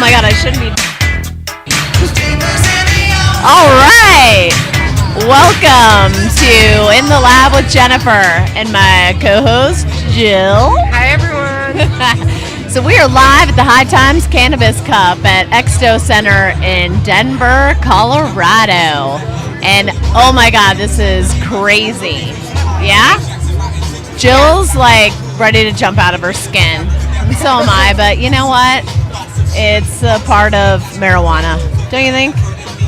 my God, I shouldn't be. All right. Welcome to In the Lab with Genifer and my co-host, Jill. Hi, everyone. So we are live at the High Times Cannabis Cup at Exto Center in Denver, Colorado. And oh my God, this is crazy. Yeah? Jill's like ready to jump out of her skin. And so am I, but you know what? It's a part of marijuana. Don't you think?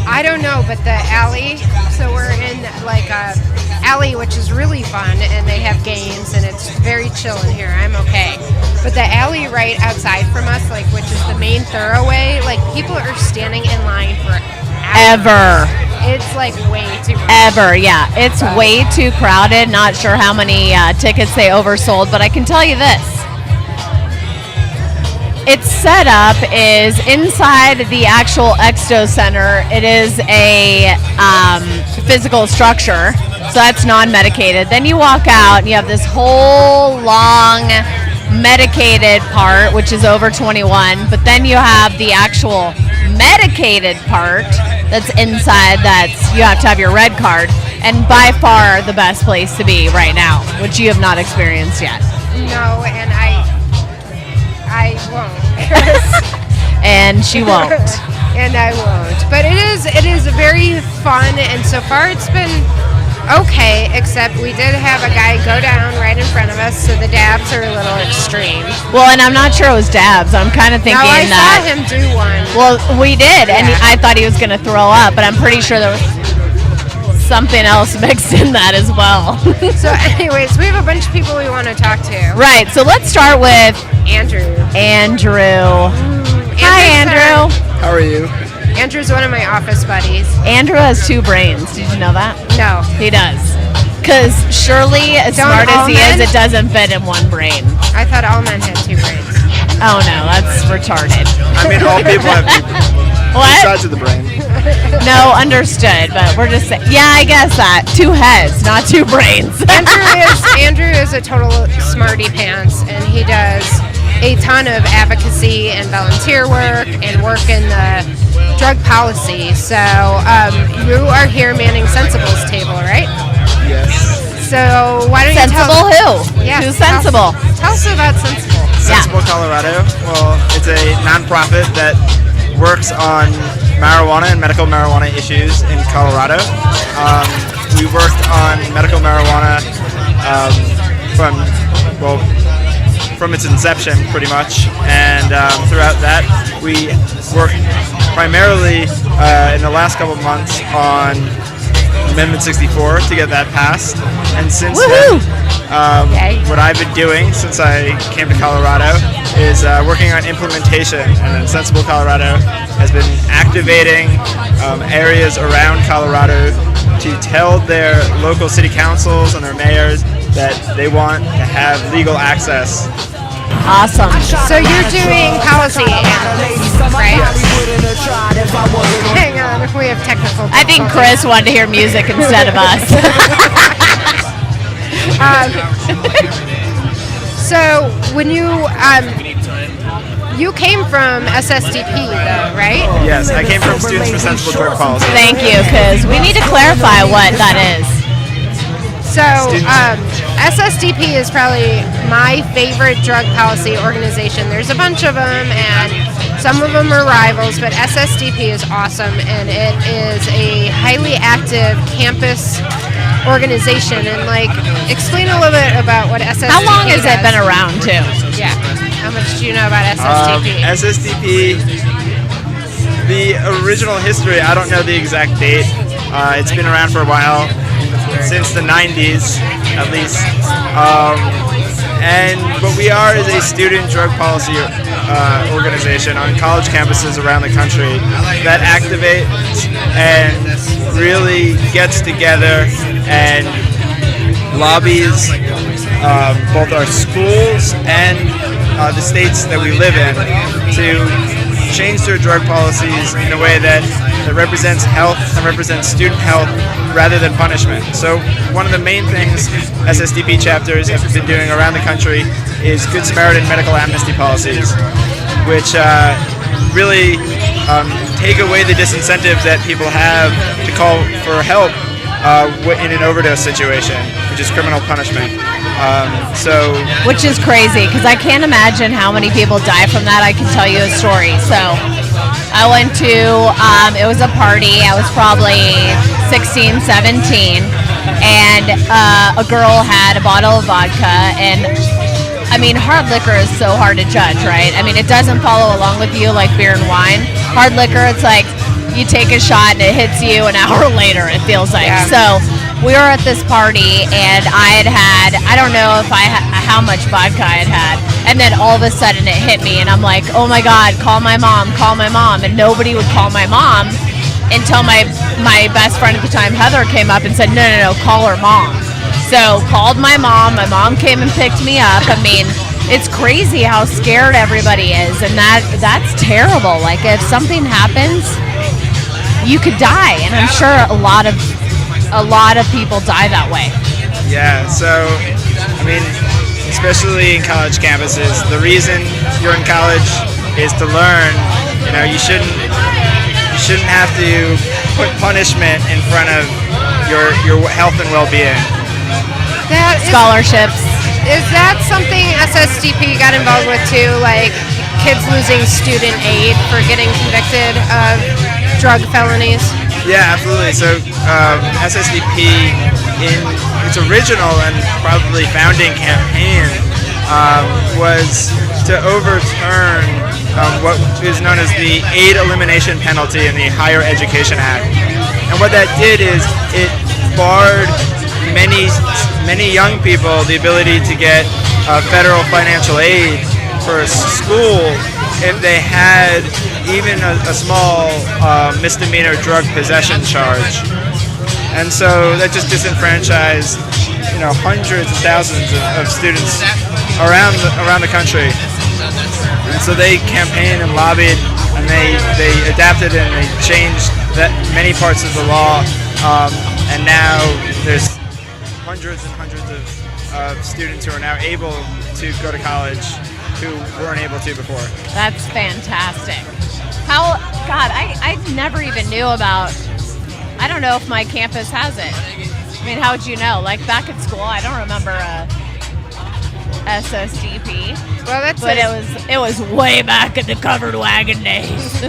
I don't know, but the alley, so we're in like a alley, which is really fun, and they have games, and it's very chill in here. I'm okay. But the alley right outside from us, like, which is the main thoroughway, like, people are standing in line for hours. It's like way too much. Yeah. It's way too crowded. Not sure how many tickets they oversold, but I can tell you this. Its setup is inside the actual Exto Center. It is a physical structure, so that's non-medicated. Then you walk out and you have this whole long medicated part, which is over 21, but then you have the actual medicated part that's inside, that's you have to have your red card, and by far the best place to be right now, which you have not experienced yet. No, and I won't. And she won't. And I won't. But it is very fun, and so far it's been okay, except we did have a guy go down right in front of us, so the dabs are a little extreme. Well, and I'm not sure it was dabs. I'm kind of thinking I that. saw him do one. Well, we did, and Yeah. I thought he was going to throw up, but I'm pretty sure there was something else mixed in that as well. So anyways, we have a bunch of people we want to talk to. Right, so let's start with Andrew. Hi, Andrew. How are you? Andrew's one of my office buddies. Andrew has two brains. Did you know that? No. He does. Because surely, as Don't smart as all he is, men? it doesn't fit in one brain. I thought all men had two brains. Oh, no, that's retarded. I mean, all people have two What? sides of the brain. No, understood, but we're just saying, yeah, I guess that. Two heads, not two brains. Andrew is a total smarty pants, and he does a ton of advocacy and volunteer work and work in the drug policy. So you are here manning Sensible's table, right? Yes. So why don't you Sensible who? Yeah, Who's sensible? Tell us about Sensible. Sensible Colorado. Well, it's a nonprofit that works on marijuana and medical marijuana issues in Colorado. We worked on medical marijuana from its inception, pretty much, and throughout that, we worked primarily in the last couple of months on Amendment 64 to get that passed, and since then, what I've been doing since I came to Colorado is working on implementation, and then Sensible Colorado has been activating areas around Colorado to tell their local city councils and their mayors that they want to have legal access. Awesome. So you're doing policy analysis, right? Hang on, we have technical I think Chris wanted to hear music instead of us. So when you came from SSDP though, right? Yes, I came from Students for Sensible Drug Policy. Thank you, because we need to clarify what that is. So SSDP is probably my favorite drug policy organization. There's a bunch of them, and some of them are rivals, but SSDP is awesome, and it is a highly active campus organization. And like, explain a little bit about what SSDP How long has does. it been around, too? Yeah. How much do you know about SSDP? SSDP, the original history, I don't know the exact date. It's been around for a while, since the 90s at least. And what we are is a student drug policy organization on college campuses around the country that activates and really gets together and lobbies both our schools and the states that we live in to change their drug policies in a way that represents health and represents student health rather than punishment. So one of the main things SSDP chapters have been doing around the country is Good Samaritan medical amnesty policies, which really take away the disincentives that people have to call for help in an overdose situation, which is criminal punishment. Which is crazy, because I can't imagine how many people die from that. I can tell you a story. So I went to, it was a party. I was probably 16, 17, and a girl had a bottle of vodka, and I mean, hard liquor is so hard to judge, right? I mean, it doesn't follow along with you like beer and wine. Hard liquor, it's like you take a shot and it hits you an hour later, it feels like. Yeah. So we were at this party, and I don't know how much vodka I had, and then all of a sudden it hit me, and I'm like, oh my God, call my mom, and nobody would call my mom until my best friend at the time, Heather, came up and said, no, call her mom. So called my mom came and picked me up. I mean, it's crazy how scared everybody is, and that's terrible. Like, if something happens, you could die, and I'm sure a lot of people die that way. Yeah, so, I mean, especially in college campuses, the reason you're in college is to learn. You know, you shouldn't have to put punishment in front of your health and well-being. Scholarships. Is that something SSDP got involved with too? Like kids losing student aid for getting convicted of drug felonies? Yeah, absolutely. So SSDP, in its original and probably founding campaign, was to overturn what is known as the aid elimination penalty in the Higher Education Act. And what that did is it barred many young people the ability to get federal financial aid for school if they had even a small misdemeanor drug possession charge. And so that just disenfranchised, hundreds of thousands of students around the country. And so they campaigned and lobbied, and they adapted and they changed many parts of the law. And now there's hundreds and hundreds of students who are now able to go to college who weren't able to before. That's fantastic. I never even knew about, I don't know if my campus has it. I mean, how would you know? Like back at school, I don't remember a SSDP. Well, it was way back in the covered wagon days.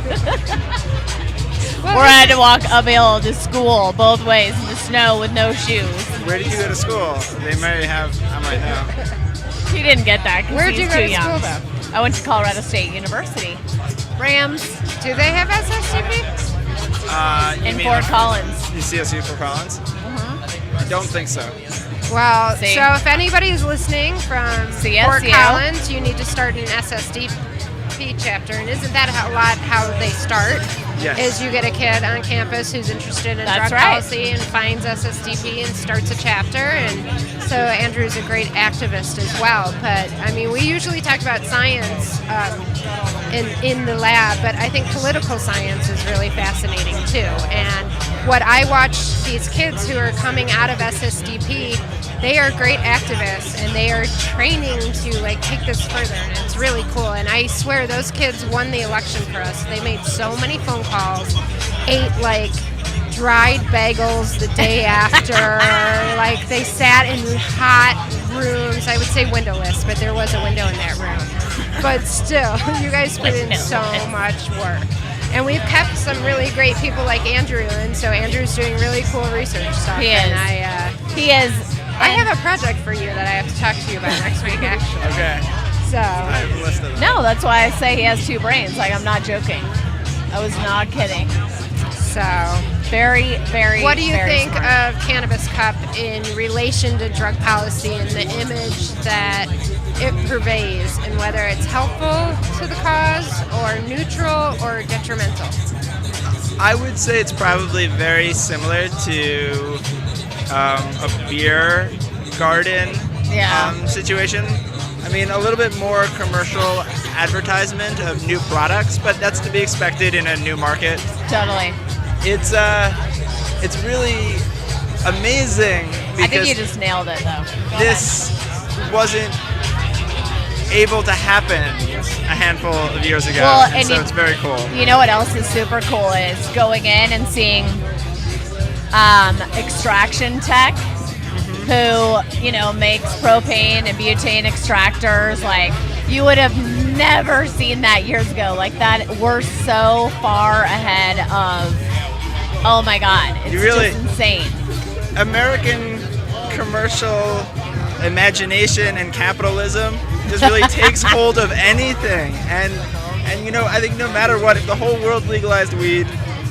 Where I had to walk uphill to school both ways in the snow with no shoes. Where did you go to school? They might have, I might know. He didn't get that because Where'd you he's go too to young. school, though? I went to Colorado State University. Rams. Do they have SSDP? In Fort Collins. UCSU Fort Collins? Mm-hmm. I don't think so. Well, See? so if anybody's listening from CSU. Fort Collins, you need to start an SSDP chapter. And isn't that a lot how they start? Yes. Is you get a kid on campus who's interested in drug policy and finds SSDP and starts a chapter. And so Andrew's a great activist as well. But, I mean, we usually talk about science in the lab, but I think political science is really fascinating too. And what I watch these kids who are coming out of SSDP, they are great activists and they are training to take this further, and it's really cool. And I swear those kids won the election for us. They made so many phone calls, ate dried bagels the day after. They sat in hot rooms. I would say windowless, but there was a window in that room. But still, you guys put in so much work. And we've kept some really great people like Andrew, and so Andrew's doing really cool research stuff. He is. And He is. I have a project for you that I have to talk to you about next week, actually. Okay. So. I have a list of them. No, that's why I say he has two brains. I'm not joking. I was not kidding. So. Very, very, what do you very think smart. of Cannabis Cup in relation to drug policy and the image that it purveys, and whether it's helpful to the cause or neutral or detrimental? I would say it's probably very similar to a beer garden situation. I mean, a little bit more commercial advertisement of new products, but that's to be expected in a new market. Totally. It's really amazing because I think you just nailed it, though. this wasn't able to happen a handful of years ago. Well, and so it's very cool. You know what else is super cool is going in and seeing extraction tech who, makes propane and butane extractors. Like, you would have never seen that years ago. Like that, we're so far ahead of, oh my God, it's just insane. American commercial imagination and capitalism just really takes hold of anything. And I think no matter what, if the whole world legalized weed,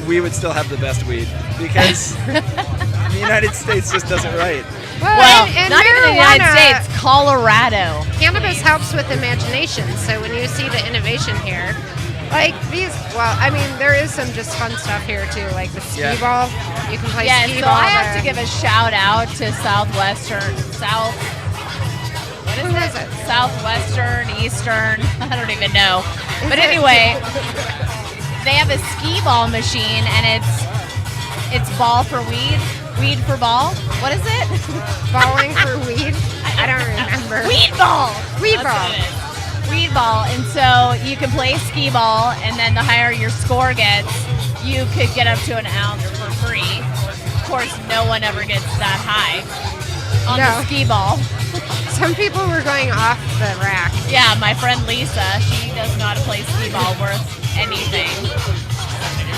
we would still have the best weed because the United States just does it right. Well, and not even the United States, Colorado. Cannabis helps with imagination. So when you see the innovation here, like these, there is some just fun stuff here too, like the skee ball. You can play skee so ball. I have to give a shout out to Southwestern, Eastern, I don't even know. But anyway, they have a skee ball machine and it's ball for weed for ball. What is it? Balling for weed? I don't remember. Weed ball. Weed ball. Weed ball. And so you can play skee ball, and then the higher your score gets, you could get up to an ounce for free. Of course, no one ever gets that high on the skee ball. Some people were going off the rack. Yeah, my friend Lisa, she does not play skee ball worth anything.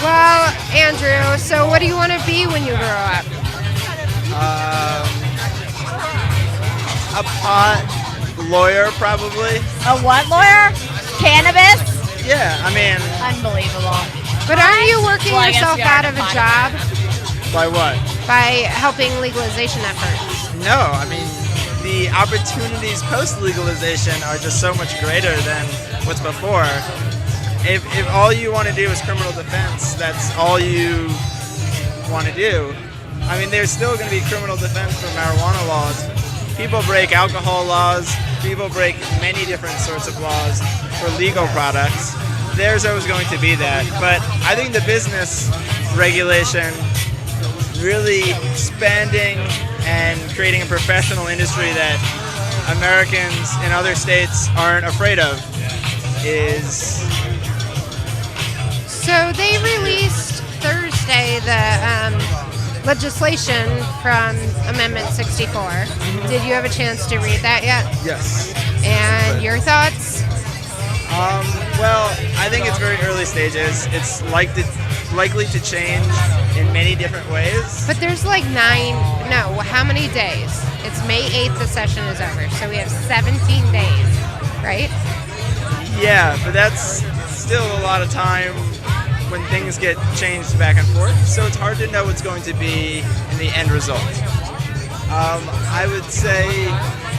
Well, Andrew, so what do you want to be when you grow up? A pot lawyer, probably. A what lawyer? Cannabis? Yeah, Unbelievable. But aren't you working yourself out of a job? By what? By helping legalization efforts. No, the opportunities post-legalization are just so much greater than what's before. If all you want to do is criminal defense, that's all you want to do. There's still going to be criminal defense for marijuana laws. People break alcohol laws. People break many different sorts of laws for legal products. There's always going to be that. But I think the business regulation really expanding and creating a professional industry that Americans in other states aren't afraid of is... So they released Thursday the legislation from Amendment 64. Did you have a chance to read that yet? Yes. And your thoughts? Well, I think it's very early stages. It's likely to change in many different ways. But there's how many days? It's May 8th, the session is over. So we have 17 days, right? Yeah, but that's still a lot of time when things get changed back and forth, so it's hard to know what's going to be in the end result. I would say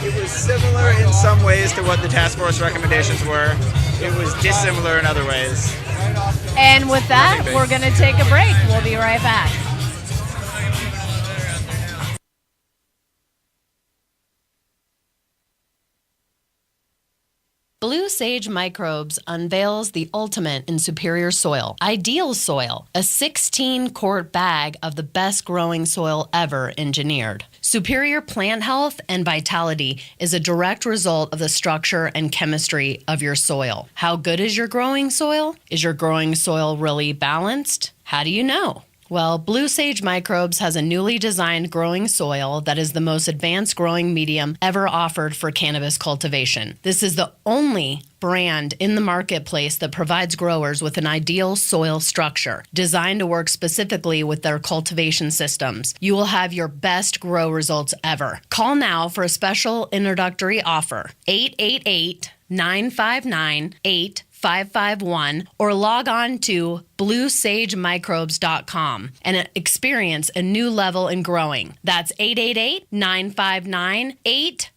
it was similar in some ways to what the task force recommendations were. It was dissimilar in other ways. And with that, we're going to take a break. We'll be right back. Blue Sage Microbes unveils the ultimate in superior soil, Ideal Soil, a 16-quart bag of the best growing soil ever engineered. Superior plant health and vitality is a direct result of the structure and chemistry of your soil. How good is your growing soil? Is your growing soil really balanced? How do you know? Well, Blue Sage Microbes has a newly designed growing soil that is the most advanced growing medium ever offered for cannabis cultivation. This is the only brand in the marketplace that provides growers with an ideal soil structure designed to work specifically with their cultivation systems. You will have your best grow results ever. Call now for a special introductory offer, 888-959-8551, or log on to bluesagemicrobes.com and experience a new level in growing. That's 888-959-8551.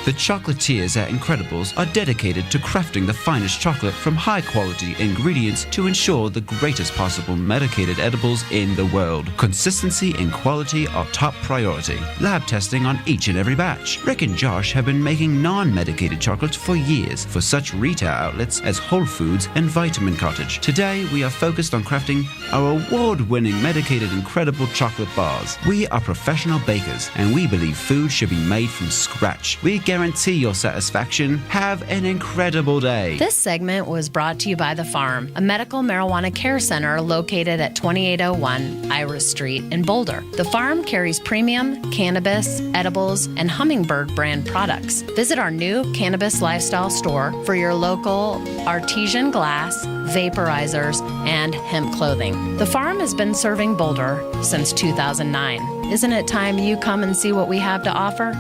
The chocolatiers at Incredibles are dedicated to crafting the finest chocolate from high-quality ingredients to ensure the greatest possible medicated edibles in the world. Consistency and quality are top priority. Lab testing on each and every batch. Rick and Josh have been making non-medicated chocolates for years for such retail outlets as Whole Foods and Vitamin Cottage. Today, we are focused on crafting our award-winning medicated incredible chocolate bars. We are professional bakers, and we believe food should be made from scratch. We guarantee your satisfaction. Have an incredible day. This segment was brought to you by The Farm, a medical marijuana care center located at 2801 Iris Street in Boulder. The Farm carries premium, cannabis, edibles, and Hummingbird brand products. Visit our new Cannabis Lifestyle store for your local artesian glass, vaporizers, and hemp clothing. The Farm has been serving Boulder since 2009. Isn't it time you come and see what we have to offer?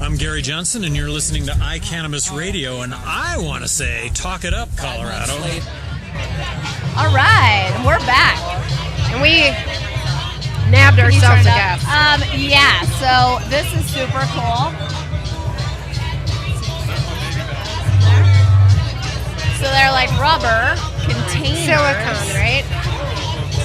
I'm Gary Johnson, and you're listening to iCannabis Radio, and I want to say, talk it up, Colorado. All right, we're back. And we nabbed ourselves a guest. Yeah, so this is super cool. So they're like rubber containers. Silicone, right?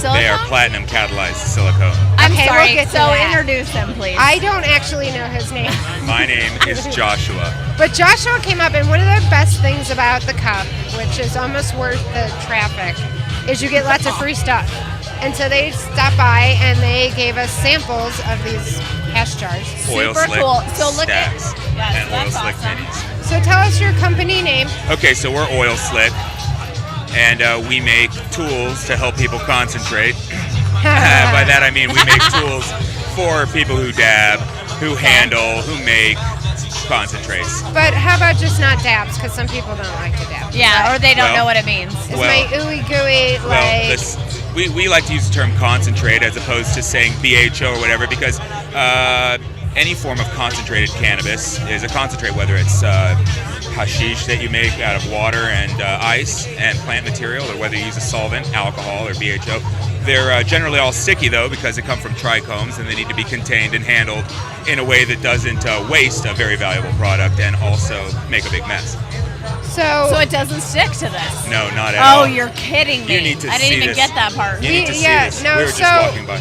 Silicone? They are platinum catalyzed silicone. I'm Okay, sorry. we'll get to so that. introduce him, please. I don't actually know his name. My name is Joshua. But Joshua came up, and one of the best things about the cup, which is almost worth the traffic, is you get lots of free stuff. And so they stopped by, and they gave us samples of these hash jars. Oil Super slick cool. So look stacks at and oil that's slick awesome. minis. So tell us your company name. Okay, so we're Oil Slick, and we make tools to help people concentrate. By that I mean we make tools for people who dab, who handle, who make concentrates. But how about just not dabs? Because some people don't like to dab. Yeah, or they don't Well, know what it means. Is well- my ooey gooey like... We like to use the term concentrate as opposed to saying BHO or whatever, because any form of concentrated cannabis is a concentrate, whether it's hashish that you make out of water and ice and plant material, or whether you use a solvent, alcohol or BHO. They're generally all sticky, though, because they come from trichomes, and they need to be contained and handled in a way that doesn't waste a very valuable product and also make a big mess. So it doesn't stick to this. No, not at all. Oh, you're kidding me. You need to I didn't see even this. get that part. You need to see Yeah, this. no, we were just so- walking by.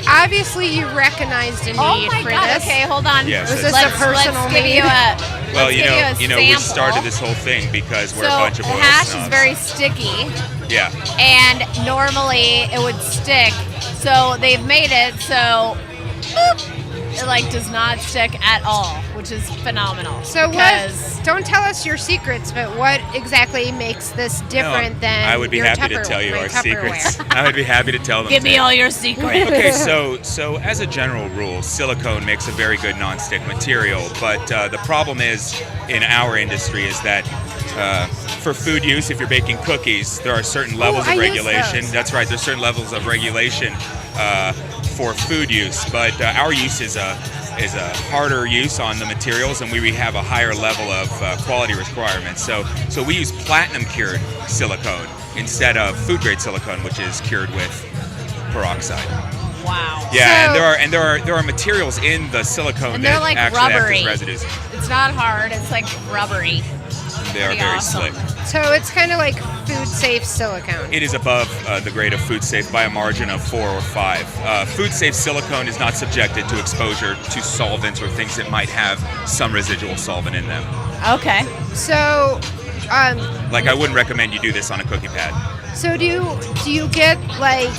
Obviously, you recognized a need Oh my for god. this. Okay, hold on. Yes, Was this that's- a personal let's give need? you a Well, let's you give you a know, we sample. started this whole thing because we're so a bunch of oil hash snobs. is very sticky, Yeah. and normally it would stick. So they've made it so boop, it like does not stick at all, which is phenomenal. So because don't tell us your secrets, but what exactly makes this different than I would be your happy to tell you my our Tupperware? secrets. I would be happy to tell them. give to me you. all your secrets. Okay, so as a general rule, silicone makes a very good non-stick material, but the problem is in our industry is that for food use, if you're baking cookies, there are certain levels I of use regulation. those. That's right, there's certain levels of regulation for food use, but our use is a harder use on the materials, and we have a higher level of quality requirements. So we use platinum cured silicone instead of food grade silicone, which is cured with peroxide. Wow. Yeah, So- and there are materials in the silicone And that they're like actually act rubbery. as residues. It's not hard. It's like rubbery. They are Pretty very awesome. slick. So it's kind of like food safe silicone. It is above the grade of food safe by a margin of 4 or 5. Food safe silicone is not subjected to exposure to solvents or things that might have some residual solvent in them. Okay. So, Like I wouldn't recommend you do this on a cookie pad. so do you get like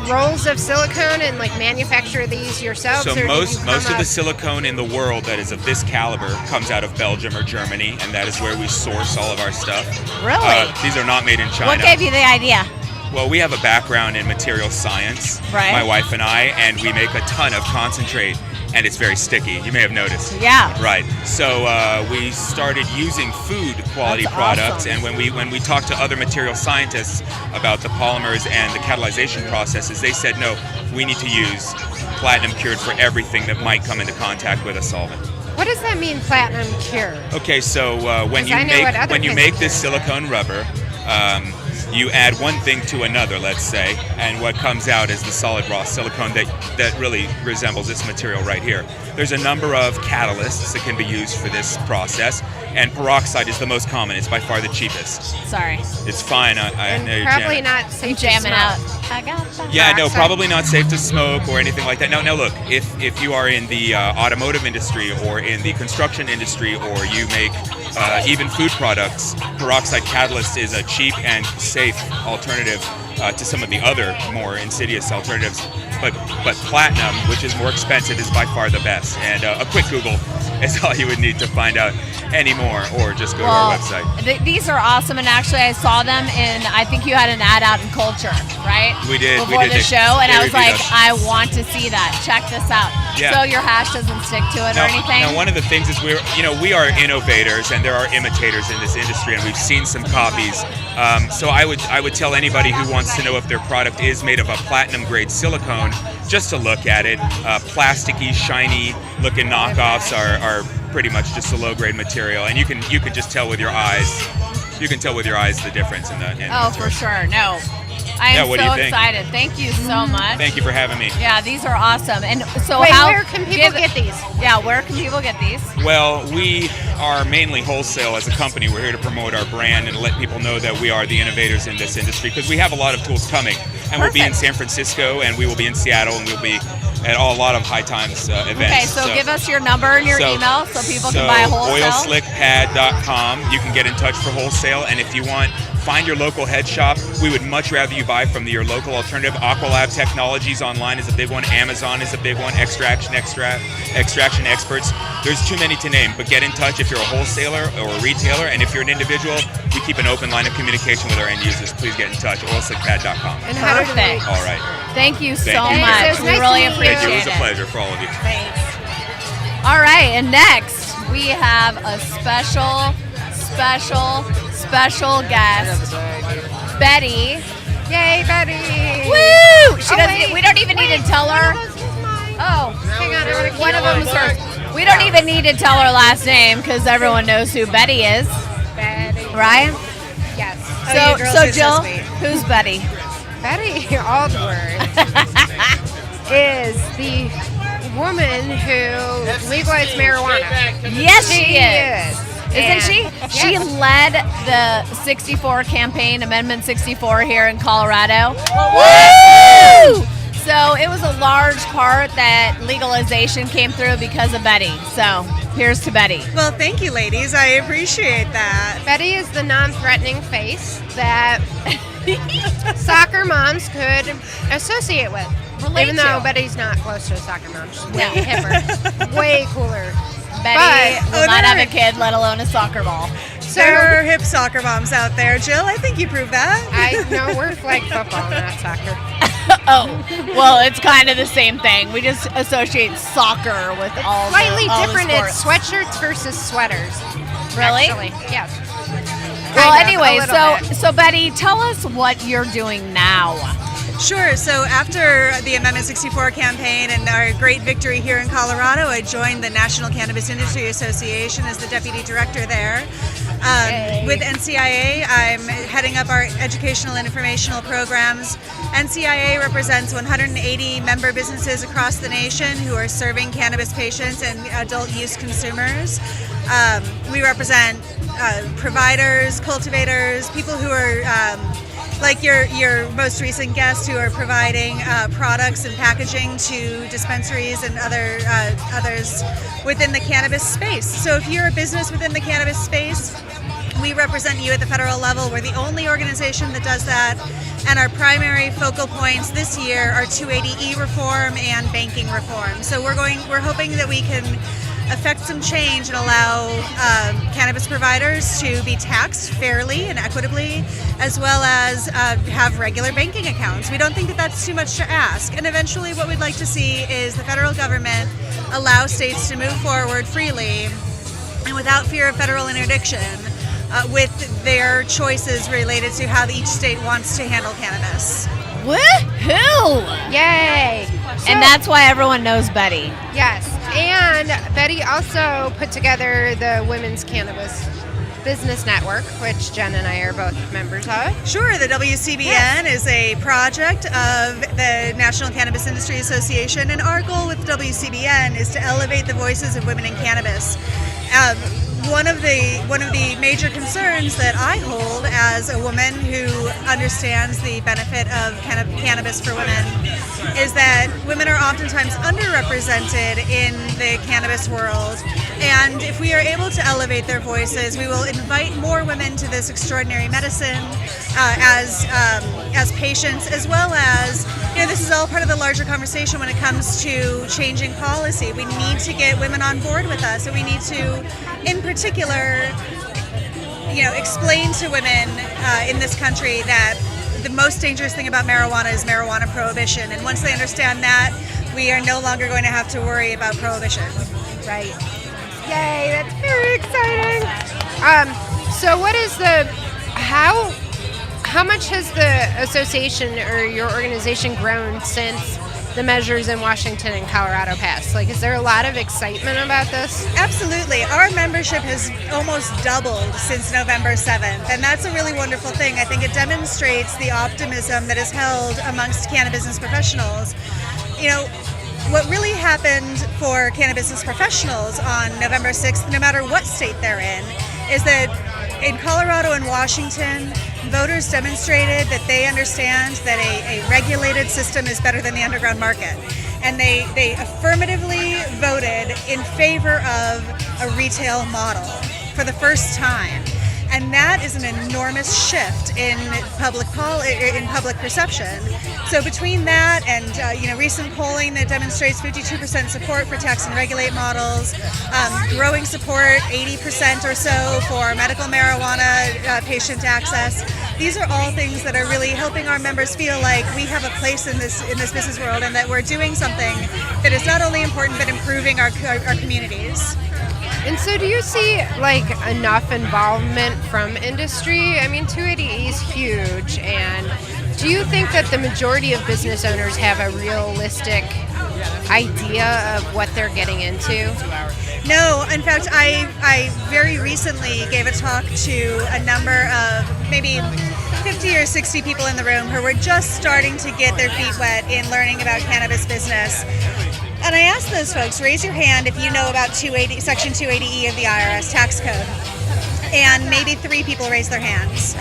rolls of silicone and like manufacture these yourselves? So or do you most come of the up- silicone in the world that is of this caliber comes out of Belgium or Germany, and that is where we source all of our stuff. Really? These are not made in China. What gave you the idea? Well, we have a background in material science, Right. my wife and I, and we make a ton of concentrate, and it's very sticky. You may have noticed. Yeah. Right. So we started using food quality That's products, awesome. and when we talked to other material scientists about the polymers and the catalyzation processes, they said, no, we need to use platinum cured for everything that might come into contact with a solvent. What does that mean, platinum cured? Okay, so when 'Cause you I know what make other when you kinds make of this things are. silicone rubber, you add one thing to another, let's say, and what comes out is the solid raw silicone that really resembles this material right here. There's a number of catalysts that can be used for this process, and peroxide is the most common. It's by far the cheapest. Sorry. It's fine. I know you're Probably jamming. not I'm safe to jamming out. smoke. I got that. Yeah, no, peroxide. probably not safe to smoke or anything like that. Now look, if you are in the automotive industry or in the construction industry or you make even food products, peroxide catalyst is a cheap and safe alternative to some of the other more insidious alternatives. But platinum, which is more expensive, is by far the best. And a quick Google is all you would need to find out any more, or just go to our website. These are awesome, and actually I saw them in, I think you had an ad out in Culture, right? We did. Before the show, and I was like, us. I want to see that. Check this out. Yeah. So your hash doesn't stick to it or anything? Now, one of the things is we are innovators, and there are imitators in this industry, and we've seen some copies. So I would tell anybody who wants to know if their product is made of a platinum grade silicone, just to look at it. Plasticky, shiny looking knockoffs are pretty much just a low grade material, and you can just tell with your eyes. You can tell with your eyes the difference in the. For sure. No. I am so excited. Thank you so much. Thank you for having me. Yeah, these are awesome. And so where can people get these? Yeah, where can people get these? Well, we are mainly wholesale as a company. We're here to promote our brand and to let people know that we are the innovators in this industry, because we have a lot of tools coming. And we'll be in San Francisco, and we will be in Seattle, and we'll be at a lot of High Times events. Okay, so give us your number and your email so people can buy wholesale. Oilslickpad.com. You can get in touch for wholesale, and if you want, find your local head shop. We would much rather you buy from your local alternative. Aqualab Technologies online is a big one. Amazon is a big one. Extraction Experts. There's too many to name, but get in touch if you're a wholesaler or a retailer, and if you're an individual, we keep an open line of communication with our end users. Please get in touch. Oilslickpad.com. And how do they? All right. Thank you so Thank you. much. We really appreciate it. Thank you. It was a pleasure for all of you. Thanks. All right, and next we have a special guest, Betty. Yay, Betty! Woo! We don't even need to tell her. Oh, hang on. One of them's hers. We don't even need to tell her last name because everyone knows who Betty is. Betty. Right? Yes. So Jill, who's Betty? Betty Aldworth is the woman who legalized marijuana. Yes, she is. Isn't she? Yes. She led the 64 campaign, Amendment 64 here in Colorado. Woo! So it was a large part that legalization came through because of Betty. So here's to Betty. Well, thank you, ladies. I appreciate that. Betty is the non-threatening face that soccer moms could associate with. Even though Betty's not close to a soccer mom. She's way hipper, way cooler. Betty will not have a kid, let alone a soccer ball. So there are hip soccer moms out there. Jill, I think you proved that. I know, we're flag football, not soccer. Oh, well, it's kind of the same thing. We just associate soccer with all slightly the different. sports. It's sweatshirts versus sweaters. Really? Actually, yes. Well, anyway, so Betty, tell us what you're doing now. Sure. So after the Amendment 64 campaign and our great victory here in Colorado, I joined the National Cannabis Industry Association as the deputy director there. With NCIA, I'm heading up our educational and informational programs. NCIA represents 180 member businesses across the nation who are serving cannabis patients and adult use consumers. We represent providers, cultivators, people who are like your most recent guest, who are providing products and packaging to dispensaries and others within the cannabis space. So if you're a business within the cannabis space, we represent you at the federal level. We're the only organization that does that. And our primary focal points this year are 280E reform and banking reform. So we're hoping that we can affect some change and allow cannabis providers to be taxed fairly and equitably, as well as have regular banking accounts. We don't think that that's too much to ask. And eventually what we'd like to see is the federal government allow states to move forward freely and without fear of federal interdiction with their choices related to how each state wants to handle cannabis. Woohoo! Yay! And that's why everyone knows Betty. Yes. And Betty also put together the Women's Cannabis Business Network, which Jen and I are both members of. Sure, the WCBN is a project of the National Cannabis Industry Association, and our goal with WCBN is to elevate the voices of women in cannabis. One of the major concerns that I hold as a woman who understands the benefit of cannabis for women is that women are oftentimes underrepresented in the cannabis world, And if we are able to elevate their voices, we will invite more women to this extraordinary medicine as patients, as well as, this is all part of the larger conversation when it comes to changing policy. We need to get women on board with us, and we need to, in particular, explain to women in this country that the most dangerous thing about marijuana is marijuana prohibition. And once they understand that, we are no longer going to have to worry about prohibition. Right. Yay, that's very exciting. So what is how much has the association or your organization grown since the measures in Washington and Colorado passed? Is there a lot of excitement about this? Absolutely. Our membership has almost doubled since November 7th, and that's a really wonderful thing. I think it demonstrates the optimism that is held amongst cannabis business professionals. What really happened for cannabis business professionals on November 6th, no matter what state they're in, is that in Colorado and Washington, voters demonstrated that they understand that a regulated system is better than the underground market. And they affirmatively voted in favor of a retail model for the first time. And that is an enormous shift in public perception. So between that and recent polling that demonstrates 52% support for tax and regulate models, growing support 80% or so for medical marijuana patient access, these are all things that are really helping our members feel like we have a place in this business world, and that we're doing something that is not only important but improving our communities. And so do you see enough involvement from industry? I mean, 280E is huge, and do you think that the majority of business owners have a realistic idea of what they're getting into? No, in fact, I very recently gave a talk to a number of maybe 50 or 60 people in the room who were just starting to get their feet wet in learning about cannabis business. And I asked those folks, raise your hand if you know about Section 280E of the IRS tax code. And maybe 3 people raised their hands.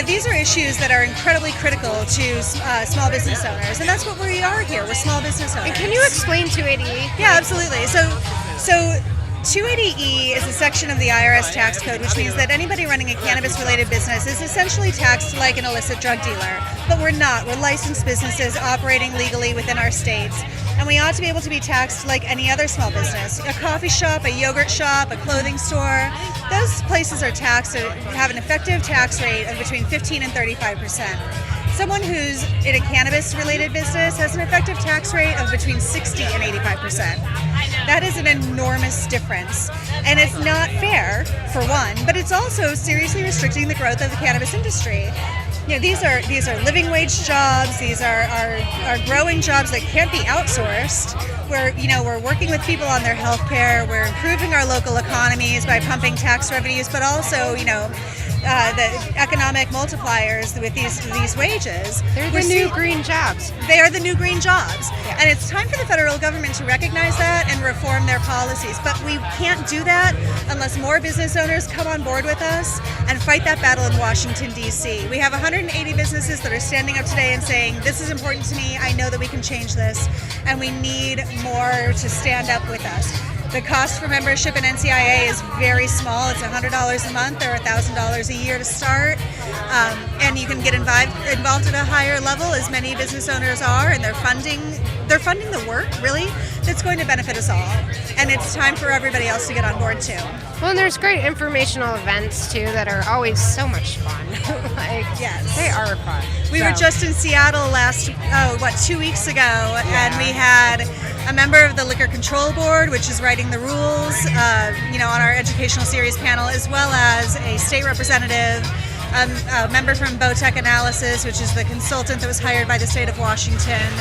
These are issues that are incredibly critical to small business owners, and that's what we are here. We're small business owners. And can you explain 280E? Yeah, absolutely. So 280E is a section of the IRS tax code, which means that anybody running a cannabis-related business is essentially taxed like an illicit drug dealer. But we're not. We're licensed businesses operating legally within our states. And we ought to be able to be taxed like any other small business. A coffee shop, a yogurt shop, a clothing store, those places are taxed or have an effective tax rate of between 15 and 35%. Someone who's in a cannabis-related business has an effective tax rate of between 60 and 85%. That is an enormous difference. And it's not fair, for one, but it's also seriously restricting the growth of the cannabis industry. These are living wage jobs. These are growing jobs that can't be outsourced. We're working with people on their health care. We're improving our local economies by pumping tax revenues, but also, the economic multipliers with these wages. They're the new green jobs. They are the new green jobs. Yeah. And it's time for the federal government to recognize that and reform their policies. But we can't do that unless more business owners come on board with us and fight that battle in Washington, D.C. We have 180 businesses that are standing up today and saying, this is important to me, I know that we can change this, and we need more to stand up with us. The cost for membership in NCIA is very small. It's $100 a month or $1,000 a year to start. And you can get involved at a higher level, as many business owners are, and they're funding the work, really, that's going to benefit us all. And it's time for everybody else to get on board, too. Well, and there's great informational events, too, that are always so much fun. Yes. They are fun. We were just in Seattle 2 weeks ago, and we had a member of the Liquor Control Board, which is writing the rules, on our educational series panel, as well as a state representative, a member from Botech Analysis, which is the consultant that was hired by the state of Washington,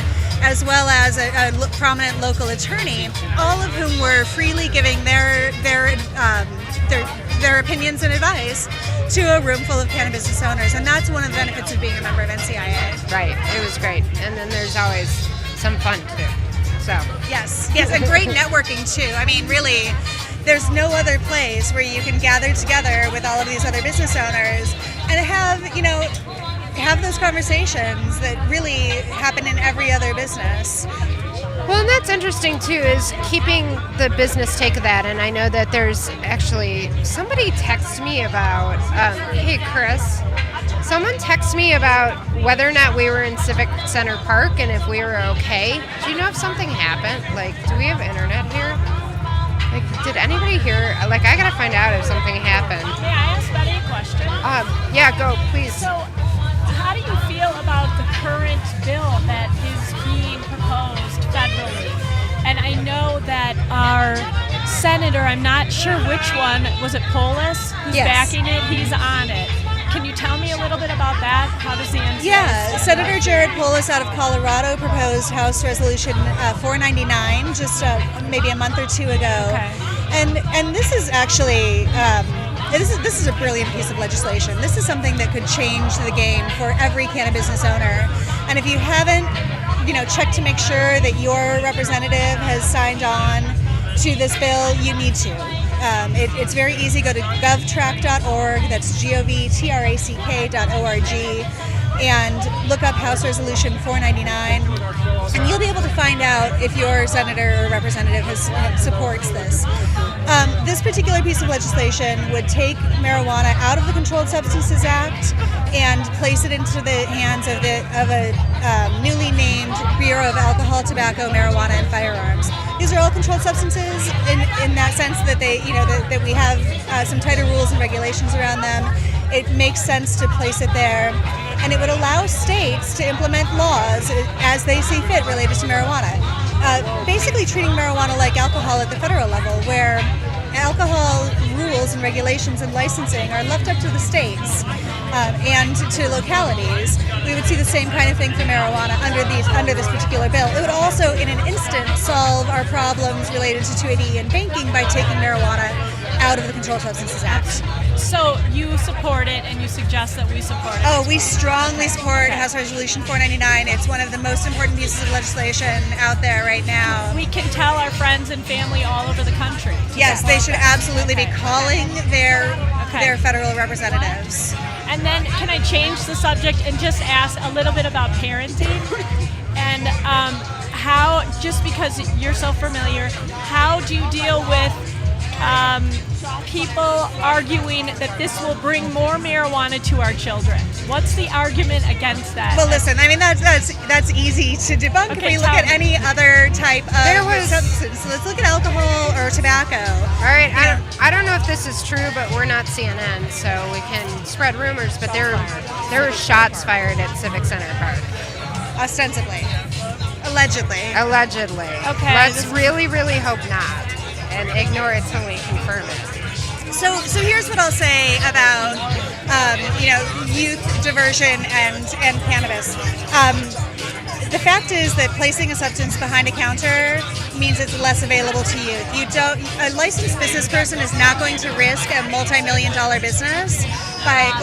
as well as a prominent local attorney, all of whom were freely giving their opinions and advice to a room full of cannabis business owners. And that's one of the benefits of being a member of NCIA. Right. It was great. And then there's always some fun, too. So. Yes, and great networking, too. I mean, really, there's no other place where you can gather together with all of these other business owners and have those conversations that really happen in every other business. Well, and that's interesting too, is keeping the business take of that. And I know that there's actually somebody texted me about, hey Chris, someone texted me about whether or not we were in Civic Center Park and if we were okay. Do you know if something happened? Like, do we have internet here? Like, did anybody hear? Like, I gotta find out if something happened. May I ask Betty a question? Yeah, go, please. So, how do you feel about the current bill that is being proposed federally? And I know that our senator, I'm not sure which one, was it Polis who's Yes. backing it? He's on it. Can you tell me a little bit about that? How does the NCAA Yeah, Senator Jared Polis out of Colorado proposed House Resolution 499 just maybe a month or two ago. Okay. And this is actually this is a brilliant piece of legislation. This is something that could change the game for every cannabis business owner. And if you haven't, checked to make sure that your representative has signed on to this bill, you need to. It's very easy. Go to govtrack.org, that's govtrack.org, and look up House Resolution 499, and you'll be able to find out if your senator or representative supports this. This particular piece of legislation would take marijuana out of the Controlled Substances Act and place it into the hands of a newly named Bureau of Alcohol, Tobacco, Marijuana, and Firearms. These are all controlled substances in that sense that they, that we have some tighter rules and regulations around them. It makes sense to place it there, and it would allow states to implement laws as they see fit related to marijuana. Basically treating marijuana like alcohol at the federal level, where alcohol rules and regulations and licensing are left up to the states and to localities. We would see the same kind of thing for marijuana under this particular bill. It would also, in an instant, solve our problems related to 280E and banking by taking marijuana out of the Controlled Substances Act. So you support it, and you suggest that we support it? Oh, we strongly support House Resolution 499. It's one of the most important pieces of legislation out there right now. We can tell our friends and family all over the country. Yes, they should absolutely be calling their federal representatives. And then can I change the subject and just ask a little bit about parenting? And how, just because you're so familiar, how do you deal with people arguing that this will bring more marijuana to our children? What's the argument against that? Well, listen, I mean, that's easy to debunk. Okay, if we look at any other type of substance, so let's look at alcohol or tobacco. All right, I don't know if this is true, but we're not CNN, so we can spread rumors. But there were shots fired at Civic Center Park. Ostensibly. Allegedly. Okay. Let's really, really hope not, and ignore it till we confirm it. So here's what I'll say about youth diversion and cannabis. The fact is that placing a substance behind a counter means it's less available to youth. A licensed business person is not going to risk a multi-million-dollar business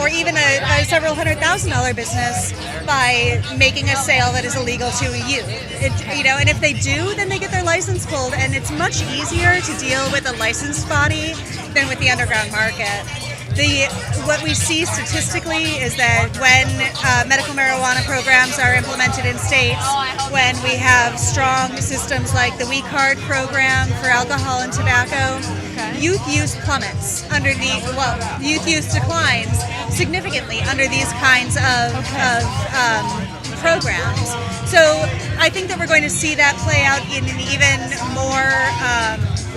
or even a several $100,000 business by making a sale that is illegal to a youth. And if they do, then they get their license pulled, and it's much easier to deal with a licensed body than with the underground market. What we see statistically is that when medical marijuana programs are implemented in states, when we have strong systems like the We Card program for alcohol and tobacco, youth use plummets youth use declines significantly under these kinds of programs. So I think that we're going to see that play out in an even more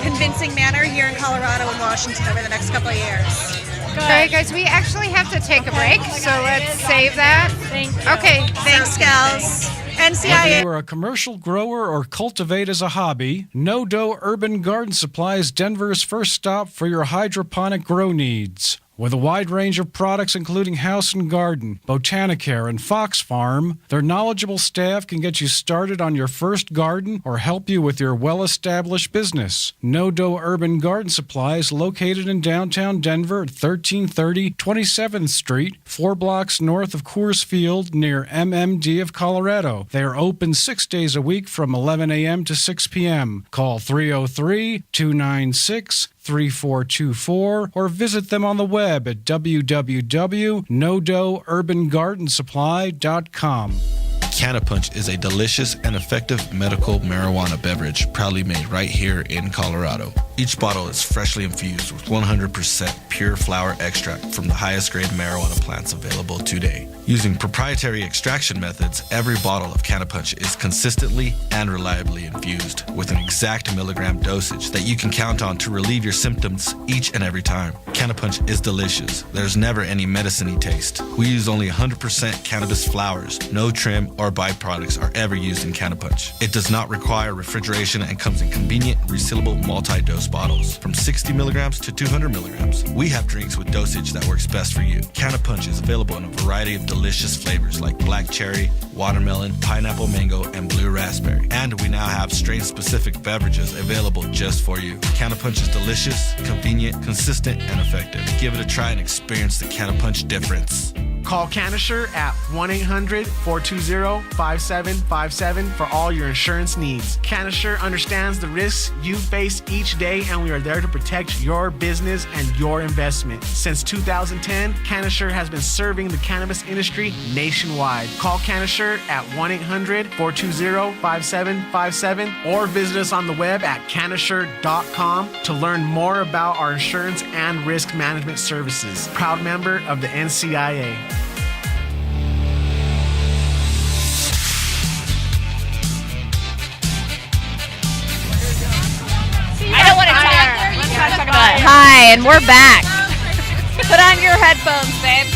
convincing manner here in Colorado and Washington over the next couple of years. All right, guys, we actually have to take a break, so let's save that. Thank you. Okay, Thanks, gals. Whether NCIA. you are a commercial grower or cultivate as a hobby, No Dough Urban Garden Supply is Denver's first stop for your hydroponic grow needs. With a wide range of products including House and Garden, Botanicare, and Fox Farm, their knowledgeable staff can get you started on your first garden or help you with your well-established business. No Dough Urban Garden Supply is located in downtown Denver at 1330 27th Street, 4 blocks north of Coors Field near MMD of Colorado. They are open 6 days a week from 11 a.m. to 6 p.m. Call 303-296-3424 or visit them on the web at www.nodoughurbangardensupply.com. Cannabis is a delicious and effective medical marijuana beverage proudly made right here in Colorado. Each bottle is freshly infused with 100% pure flower extract from the highest grade marijuana plants available today. Using proprietary extraction methods, every bottle of Cannabis is consistently and reliably infused with an exact milligram dosage that you can count on to relieve your symptoms each and every time. Cannabis is delicious. There's never any medicine-y taste. We use only 100% cannabis flowers. No trim or byproducts are ever used in Cannabis. It does not require refrigeration and comes in convenient, resealable multi-dose bottles from 60 milligrams to 200 milligrams. We have drinks with dosage that works best for you. Cannabis is available in a variety of delicious flavors like black cherry, watermelon, pineapple mango, and blue raspberry. And we now have strain-specific beverages available just for you. Cannabis is delicious, convenient, consistent, and effective. Give it a try and experience the Cannabis difference. Call Canisher at 1-800-420-5757 for all your insurance needs. Canisher understands the risks you face each day, and we are there to protect your business and your investment. Since 2010, Canisher has been serving the cannabis industry nationwide. Call Canisher at 1-800-420-5757 or visit us on the web at canisher.com to learn more about our insurance and risk management services. Proud member of the NCIA. I don't want to talk about it. Hi, and we're back. Put on your headphones, babe.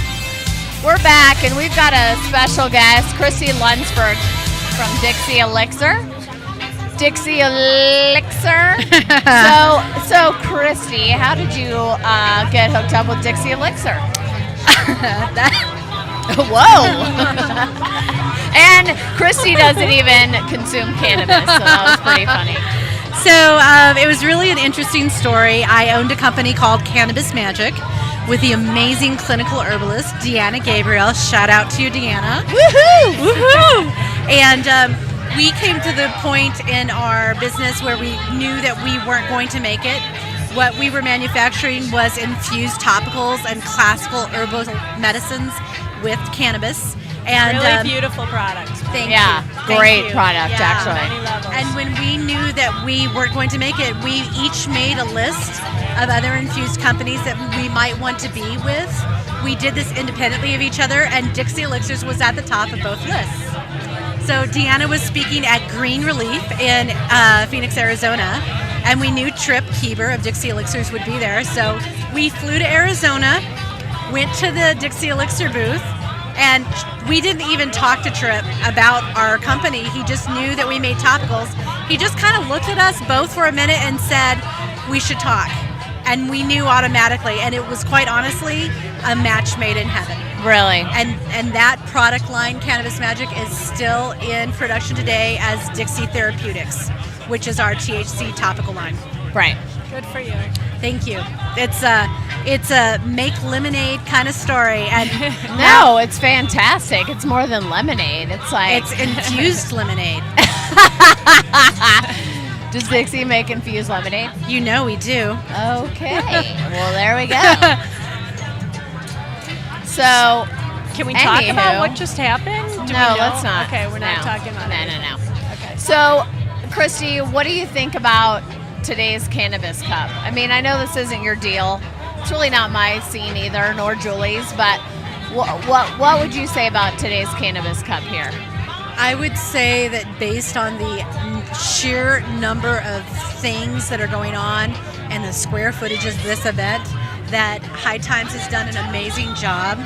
We're back, and we've got a special guest, Christy Lunsford from Dixie Elixir. Dixie Elixir. So Christy, how did you get hooked up with Dixie Elixir? Whoa. And Christy doesn't even consume cannabis, so that was pretty funny. So it was really an interesting story. I owned a company called Cannabis Magic with the amazing clinical herbalist, Deanna Gabriel. Shout out to you, Deanna. Woohoo! Woohoo! And we came to the point in our business where we knew that we weren't going to make it. What we were manufacturing was infused topicals and classical herbal medicines with cannabis. And really beautiful product. Thank yeah, you. great Thank you. product, Yeah. actually. Many levels. And when we knew that we weren't going to make it, we each made a list of other infused companies that we might want to be with. We did this independently of each other, and Dixie Elixirs was at the top of both lists. So Deanna was speaking at Green Relief in Phoenix, Arizona, and we knew Trip Keeber of Dixie Elixirs would be there. So we flew to Arizona, went to the Dixie Elixir booth, and we didn't even talk to Trip about our company. He just knew that we made topicals. He just kind of looked at us both for a minute and said, we should talk. And we knew automatically, and it was quite honestly a match made in heaven. Really? And that product line, Cannabis Magic, is still in production today as Dixie Therapeutics, which is our THC topical line. Right. Good for you. Thank you. It's a make lemonade kind of story, and No, it's fantastic. It's more than lemonade. It's like it's infused lemonade. Does Dixie make infused lemonade? You know we do. Okay. Well, there we go. So, Can we talk Anywho. about what just happened? Do we no, know? let's not. Okay, we're not No. talking about it. No. Okay. So, Christy, what do you think about today's Cannabis Cup? I mean, I know this isn't your deal. It's really not my scene either, nor Julie's, but what would you say about today's Cannabis Cup here? I would say that based on the sheer number of things that are going on and the square footage of this event, that High Times has done an amazing job.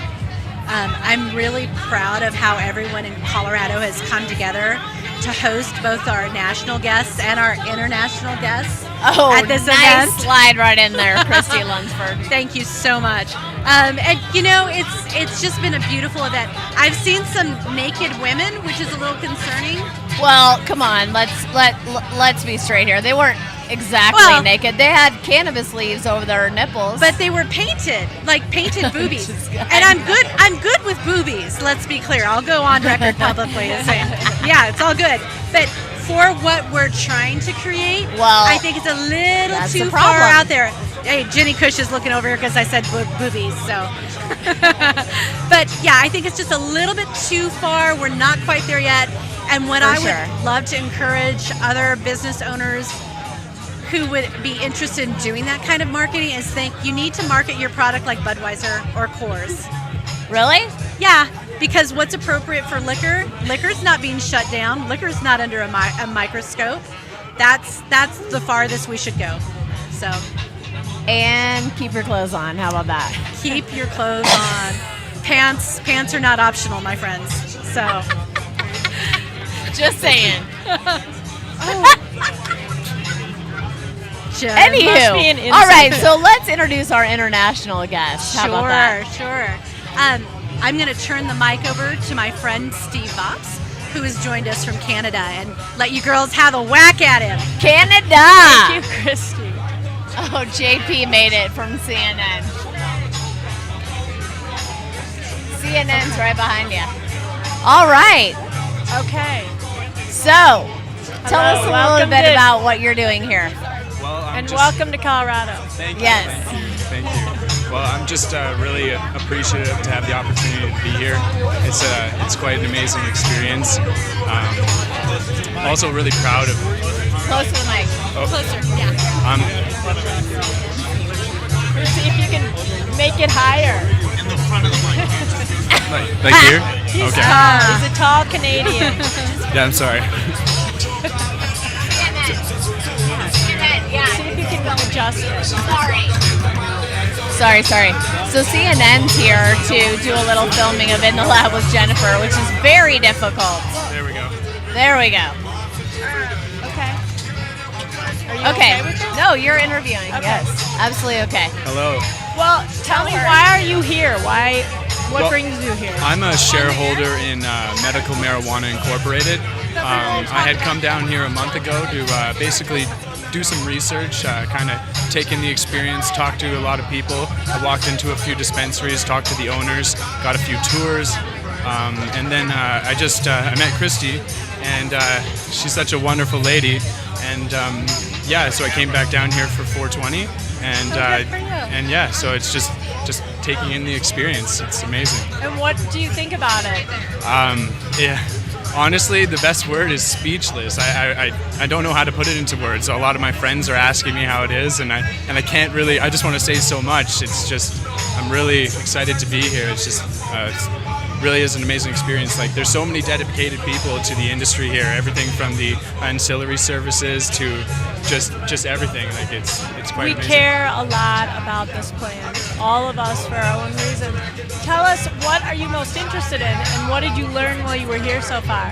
I'm really proud of how everyone in Colorado has come together to host both our national guests and our international guests at this nice event. Slide right in there, Christy Lunsford. Thank you so much. And you know, it's just been a beautiful event. I've seen some naked women, which is a little concerning. Well, come on, let's be straight here. They weren't exactly naked. They had cannabis leaves over their nipples, But they were painted, like painted boobies. And I'm good with boobies, let's be clear. I'll go on record publicly and say, yeah, it's all good. But for what we're trying to create, I think it's a little that's too the far problem. out there. Hey, Jenny Cush is looking over here because I said boobies. So, But yeah, I think it's just a little bit too far. We're not quite there yet. And what I would love to encourage other business owners who would be interested in doing that kind of marketing is think you need to market your product like Budweiser or Coors. Really? Yeah, because what's appropriate for liquor? Liquor's not being shut down. Liquor's not under a microscope. That's the farthest we should go. So. And keep your clothes on. How about that? Keep your clothes on. Pants are not optional, my friends. So. Just saying. Sure. Anywho, all right, so let's introduce our international guest. How about that? Sure. I'm going to turn the mic over to my friend Steve Bops, who has joined us from Canada, and let you girls have a whack at him. Canada! Thank you, Christy. Oh, JP made it from CNN. CNN's right behind you. All right. Okay. So, tell us a little bit about what you're doing here. And welcome to Colorado. Thank you. Yes. Thank you. Well, I'm just really appreciative to have the opportunity to be here. It's quite an amazing experience. Also really proud of. Close to the mic. Oh. Closer, yeah. See if you can make it higher. In the front of the mic. like here? He's Okay. tall. He's a tall Canadian. Yeah, I'm sorry. Yeah. See if you can adjust it. Sorry. So CNN's here to do a little filming of In the Lab with Genifer, which is very difficult. There we go. Okay. Are you Okay. okay with this? No, you're interviewing. Okay. Yes. Absolutely okay. Hello. Well, tell me, why are you here? What brings you here? I'm a shareholder in Medical Marijuana Incorporated. I had come down here a month ago to basically do some research, kind of take in the experience, talk to a lot of people. I walked into a few dispensaries, talked to the owners, got a few tours, and then I met Christy, and she's such a wonderful lady, and so I came back down here for 420, and yeah, so it's just taking in the experience. It's amazing. And what do you think about it? Yeah. Honestly, the best word is speechless. I don't know how to put it into words. A lot of my friends are asking me how it is, and I can't really. I just want to say so much. It's just I'm really excited to be here. It's just it really is an amazing experience. Like there's so many dedicated people to the industry here. Everything from the ancillary services to just everything. Like it's quite amazing. We care a lot about this plant, all of us for our own reasons. Tell us, what are you most interested in, and what did you learn while you were here so far?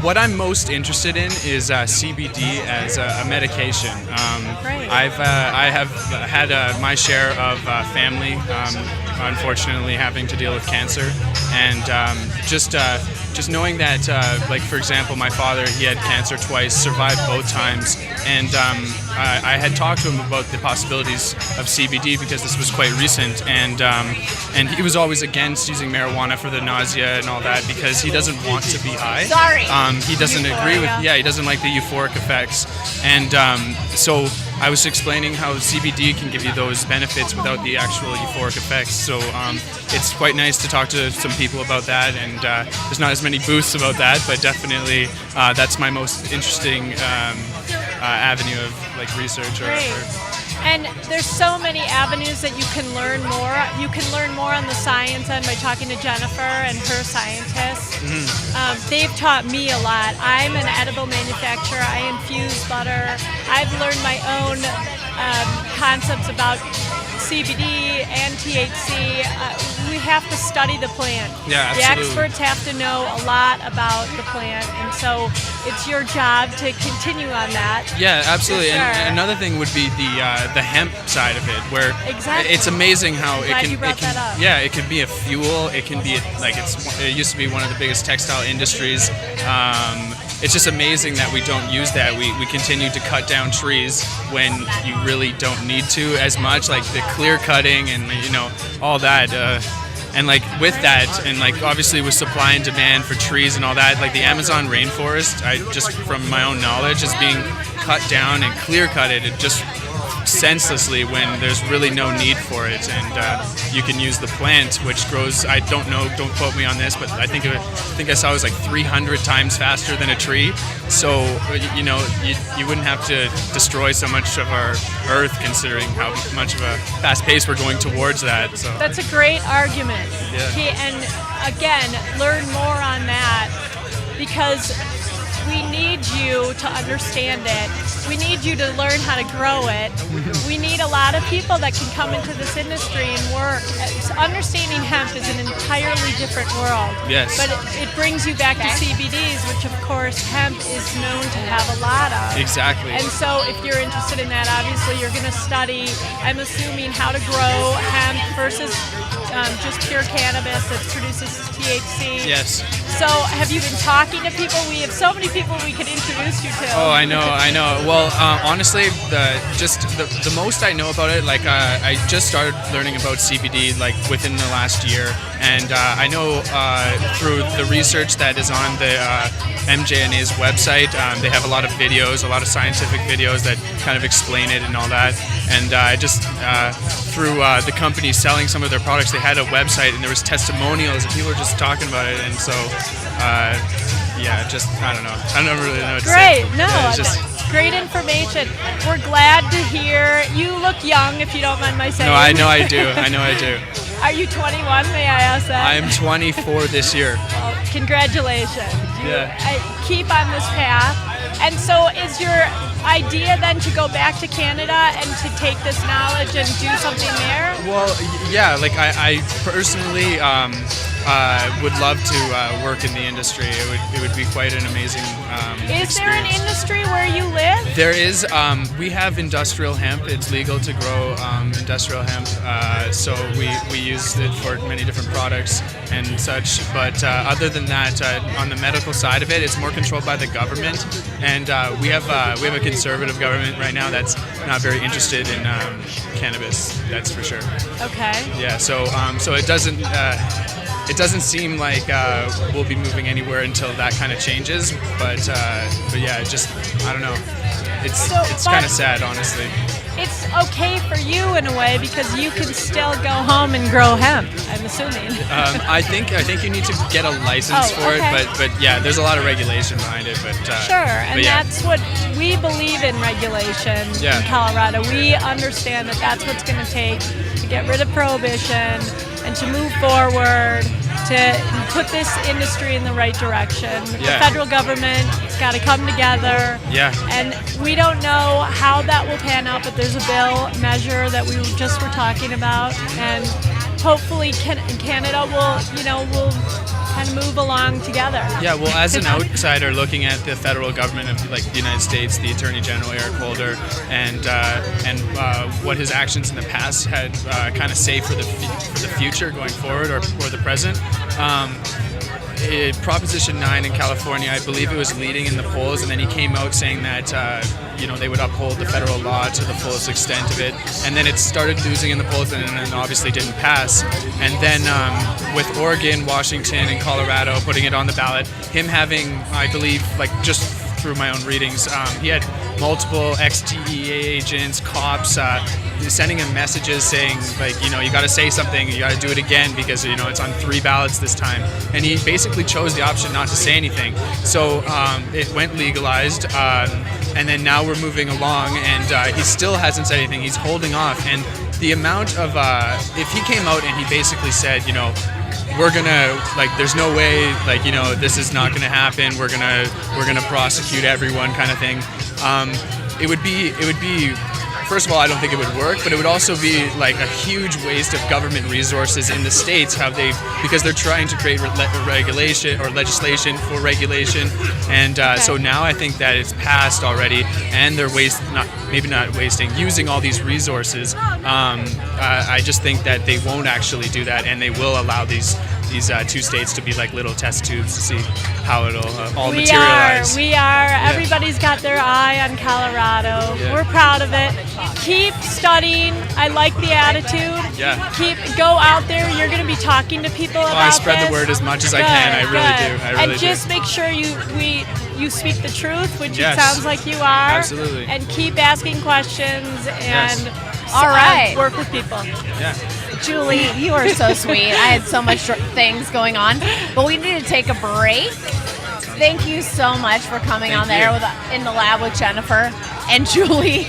What I'm most interested in is CBD as a medication. Great. I have had my share of family, unfortunately, having to deal with cancer, and just knowing that, like for example, my father, he had cancer twice, survived both times, and I had talked to him about the possibilities of CBD because this was quite recent, and he was always against using marijuana for the nausea and all that because he doesn't want to be high. Sorry. He doesn't agree with, he doesn't like the euphoric effects, and so I was explaining how CBD can give you those benefits without the actual euphoric effects. So it's quite nice to talk to some people about that, and there's not as many booths about that, but definitely that's my most interesting avenue of like research. Great. And there's so many avenues that you can learn more. You can learn more on the science end by talking to Genifer and her scientists. They've taught me a lot. I'm an edible manufacturer. I infuse butter. I've learned my own concepts about CBD and THC. We have to study the plant. Yeah, the absolutely. experts have to know a lot about the plant, and so it's your job to continue on that. Yeah, absolutely. For sure. And another thing would be the hemp side of it, where Exactly. it's amazing how Glad you brought that up. Yeah, it can be a fuel. It can be like it used to be one of the biggest textile industries. It's just amazing that we don't use that. We continue to cut down trees when you really don't need to as much, like the clear cutting and all that. And like with that, and like obviously with supply and demand for trees and all that, like the Amazon rainforest, I just from my own knowledge is being cut down and clear cutted just senselessly when there's really no need for it, and you can use the plant, which grows, I don't know, don't quote me on this, but I think I saw it was like 300 times faster than a tree. So you wouldn't have to destroy so much of our earth, considering how much of a fast pace we're going towards that. So that's a great argument. Yeah. Okay, and again, learn more on that, because we need you to understand it. We need you to learn how to grow it. We need a lot of people that can come into this industry and work. Understanding hemp is an entirely different world. Yes. But it brings you back to CBDs, which of course hemp is known to have a lot of. Exactly. And so if you're interested in that, obviously you're going to study, I'm assuming, how to grow hemp versus just pure cannabis that produces THC. Yes. So have you been talking to people? We have so many people we could introduce you to. Oh, I know. Well, honestly, the most I know about it, like I just started learning about CBD like within the last year, and I know through the research that is on the MJNA's website, they have a lot of videos, a lot of scientific videos that kind of explain it and all that. And I just through the company selling some of their products, they had a website and there was testimonials and people were just talking about it, and so. I don't know. I don't really know what to say. Great. No, great information. We're glad to hear. You look young, if you don't mind my saying. No, I know I do. Are you 21, may I ask that? I'm 24 this year. Well, congratulations. Yeah. Keep on this path. And so is your idea then to go back to Canada and to take this knowledge and do something there? Well, yeah, like I personally would love to work in the industry. It would be quite an amazing Is there an industry where you live? There is. We have industrial hemp. It's legal to grow industrial hemp, so we use it for many different products and such. But other than that, on the medical side of it, it's more controlled by the government, and we have a conservative government right now that's not very interested in cannabis. That's for sure. Okay. Yeah. So it doesn't. It doesn't seem like we'll be moving anywhere until that kind of changes, but yeah, just I don't know. It's kind of sad, honestly. It's okay for you in a way because you can still go home and grow hemp, I'm assuming. I think you need to get a license for it, but yeah, there's a lot of regulation behind it. But sure, and that's what we believe in, regulation in Colorado. We understand that that's what's going to take to get rid of prohibition and to move forward, to put this industry in the right direction. The federal government has got to come together. Yeah. And we don't know how that will pan out, but there's a bill measure that we just were talking about, and hopefully Canada will kind of move along together. Yeah, well, as an outsider looking at the federal government of like the United States, the Attorney General Eric Holder, and what his actions in the past had kind of say for the future going forward or the present. Proposition 9 in California, I believe it was leading in the polls, and then he came out saying that they would uphold the federal law to the fullest extent of it, and then it started losing in the polls and obviously didn't pass. And then with Oregon, Washington, and Colorado putting it on the ballot, him having, I believe, like just through my own readings, he had multiple ex-DEA agents, cops, sending him messages saying, like, you got to say something, you got to do it again because, it's on 3 ballots this time. And he basically chose the option not to say anything. So it went legalized, and then now we're moving along, and he still hasn't said anything. He's holding off. And the amount of, if he came out and he basically said, we're gonna, like, there's no way, like, this is not gonna happen, we're gonna prosecute everyone kind of thing, it would be first of all, I don't think it would work, but it would also be like a huge waste of government resources in the states, because they're trying to create regulation or legislation for regulation, and so now I think that it's passed already, and they're using all these resources. I just think that they won't actually do that, and they will allow these these 2 states to be like little test tubes to see how it'll all materialize. We are. Everybody's got their eye on Colorado. Yeah. We're proud of it. Keep studying. I like the attitude. Yeah. Go out there. You're going to be talking to people about I spread this. the word as much as I can. I really do. I really and just make sure you speak the truth, which Yes. it sounds like you are. Absolutely. And keep asking questions and All right. work with people. Yeah. Julie, you are so sweet. I had so much things going on, but we need to take a break. Thank you so much for coming on there in the lab with Genifer and Julie.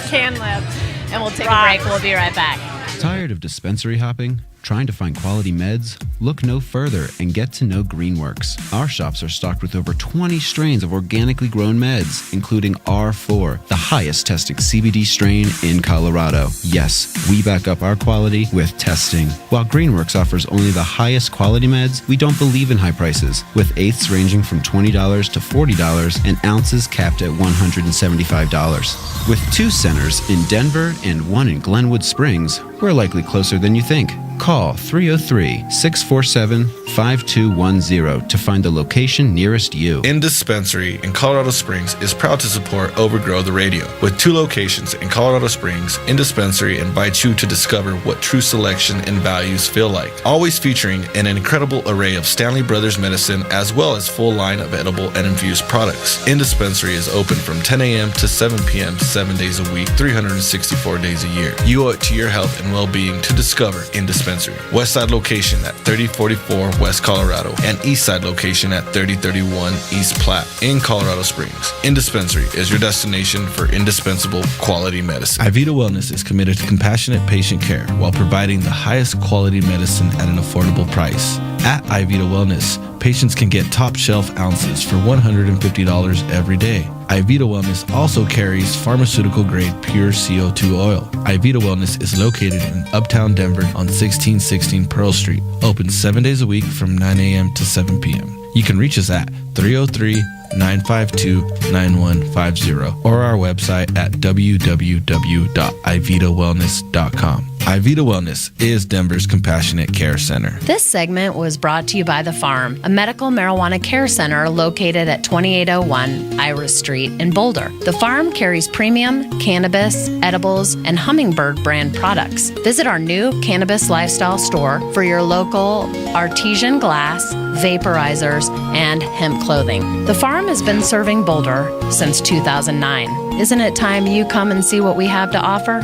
Can Lab. And we'll take a break. We'll be right back. Tired of dispensary hopping? Trying to find quality meds? Look no further and get to know Greenworks. Our shops are stocked with over 20 strains of organically grown meds, including R4, the highest tested CBD strain in Colorado. Yes, we back up our quality with testing. While Greenworks offers only the highest quality meds, we don't believe in high prices, with eighths ranging from $20 to $40 and ounces capped at $175. With 2 centers in Denver and 1 in Glenwood Springs, we're likely closer than you think. Call 303-647-5210 to find the location nearest you. In Dispensary in Colorado Springs is proud to support Overgrow the Radio. With 2 locations in Colorado Springs, In Dispensary invites you to discover what true selection and values feel like. Always featuring an incredible array of Stanley Brothers medicine as well as full line of edible and infused products. In Dispensary is open from 10 a.m. to 7 p.m. 7 days a week, 364 days a year. You owe it to your health and well-being to discover In Dispensary. Westside location at 3044 West Colorado and Eastside location at 3031 East Platte in Colorado Springs. In Dispensary is your destination for indispensable quality medicine. iVita Wellness is committed to compassionate patient care while providing the highest quality medicine at an affordable price. At iVita Wellness, patients can get top shelf ounces for $150 every day. iVita Wellness also carries pharmaceutical-grade pure CO2 oil. iVita Wellness is located in Uptown Denver on 1616 Pearl Street, open 7 days a week from 9 a.m. to 7 p.m. You can reach us at 303-952-9150 or our website at www.ivitawellness.com. iVita Wellness is Denver's Compassionate Care Center. This segment was brought to you by The Farm, a medical marijuana care center located at 2801 Iris Street in Boulder. The Farm carries premium, cannabis, edibles, and Hummingbird brand products. Visit our new Cannabis lifestyle store for your local artesian glass, vaporizers, and hemp clothing. The Farm has been serving Boulder since 2009. Isn't it time you come and see what we have to offer?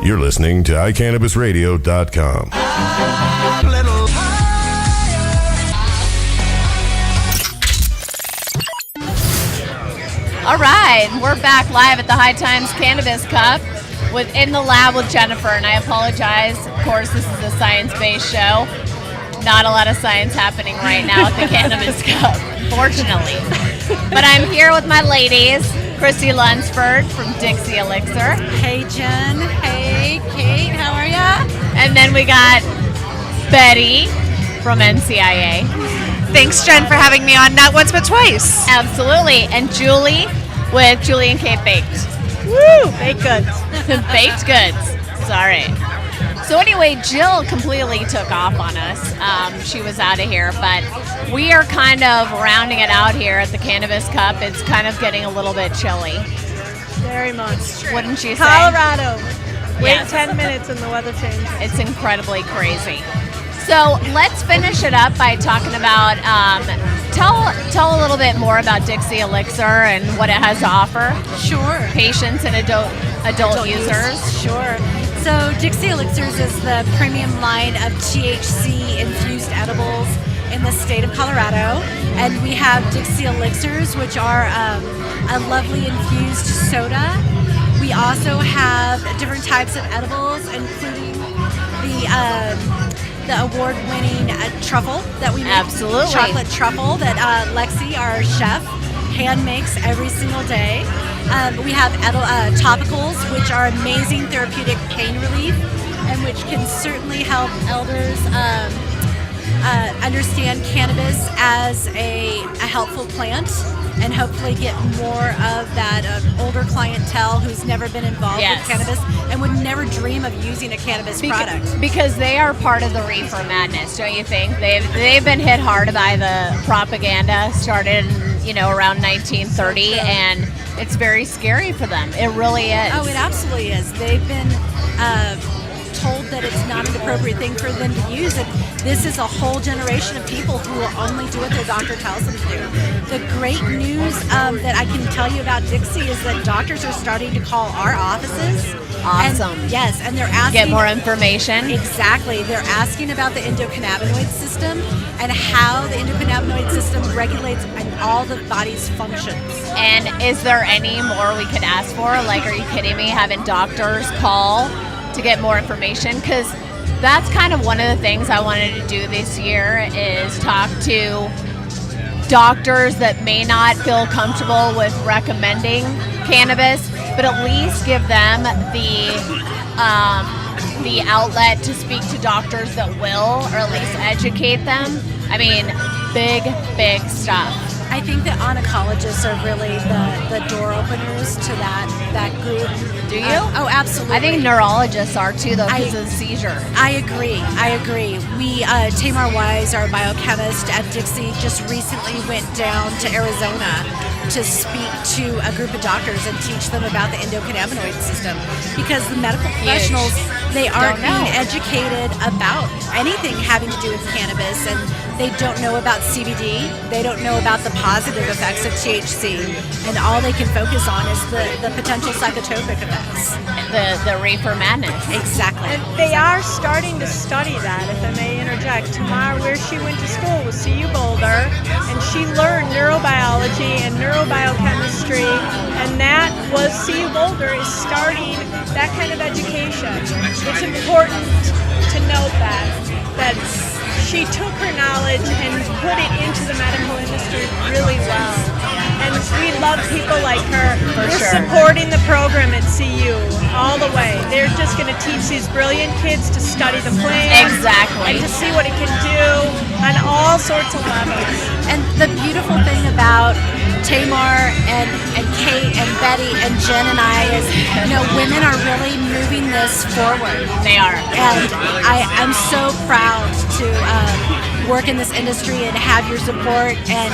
You're listening to iCannabisRadio.com. All right, we're back live at the High Times Cannabis Cup in the lab with Genifer, and I apologize. Of course, this is a science-based show. Not a lot of science happening right now at the Cannabis Cup, fortunately. But I'm here with my ladies, Christy Lunsford from Dixie Elixir. Hey, Jen. Hey, Kate. How are ya? And then we got Betty from NCIA. Thanks, Jen, for having me on not once but twice. Absolutely. And Julie with Julie and Kate Baked. Woo! Baked goods. Baked goods. Sorry. So anyway, Jill completely took off on us. She was out of here, but we are kind of rounding it out here at the Cannabis Cup. It's kind of getting a little bit chilly. Very much. Wouldn't you say? Colorado. Wait Yes. 10 minutes and the weather changes. It's incredibly crazy. So let's finish it up by talking about, tell a little bit more about Dixie Elixir and what it has to offer. Sure. Patients and adult users. Sure. So Dixie Elixirs is the premium line of THC-infused edibles in the state of Colorado. And we have Dixie Elixirs, which are a lovely infused soda. We also have different types of edibles, including the award-winning truffle that we make. Absolutely. Chocolate truffle that Lexi, our chef, hand makes every single day. We have topicals, which are amazing therapeutic pain relief and which can certainly help elders understand cannabis as a helpful plant and hopefully get more of that older clientele who's never been involved with cannabis and would never dream of using a cannabis product. Because they are part of the reefer madness, don't you think? They've been hit hard by the propaganda started around 1930, and it's very scary for them. It really is. Oh, it absolutely is. They've been told that it's not an appropriate thing for them to use it. This is a whole generation of people who will only do what their doctor tells them to do. The great news that I can tell you about Dixie is that doctors are starting to call our offices. Awesome. And they're asking... Get more information. Exactly. They're asking about the endocannabinoid system and how the endocannabinoid system regulates all the body's functions. And is there any more we could ask for? Like, are you kidding me? Having doctors call to get more information? Because that's kind of one of the things I wanted to do this year is talk to doctors that may not feel comfortable with recommending cannabis, but at least give them the outlet to speak to doctors that will, or at least educate them. I mean, big stuff. I think that oncologists are really the door openers to that group. Do you? Oh, absolutely. I think neurologists are too, though, because of the seizure. I agree. We, Tamar Wise, our biochemist at Dixie, just recently went down to Arizona to speak to a group of doctors and teach them about the endocannabinoid system, because the medical professionals, they aren't being educated about anything having to do with cannabis, and they don't know about CBD, they don't know about the positive effects of THC, and all they can focus on is the potential psychotropic effects. The reefer madness. Exactly. And they are starting to study that, if I may interject. Tamar, where she went to school was CU Boulder, and she learned neurobiology and neurobiochemistry, and that was CU Boulder is starting that kind of education. It's important to note that she took her knowledge and put it into the medical industry really well. And we love people like her. We're supporting the program at CU all the way. They're just going to teach these brilliant kids to study the plant. Exactly. And to see what it can do on all sorts of levels. And the beautiful thing about Tamar and Kate and Betty and Jen and I is, women are really moving this forward. They are. And I'm so proud to work in this industry and have your support and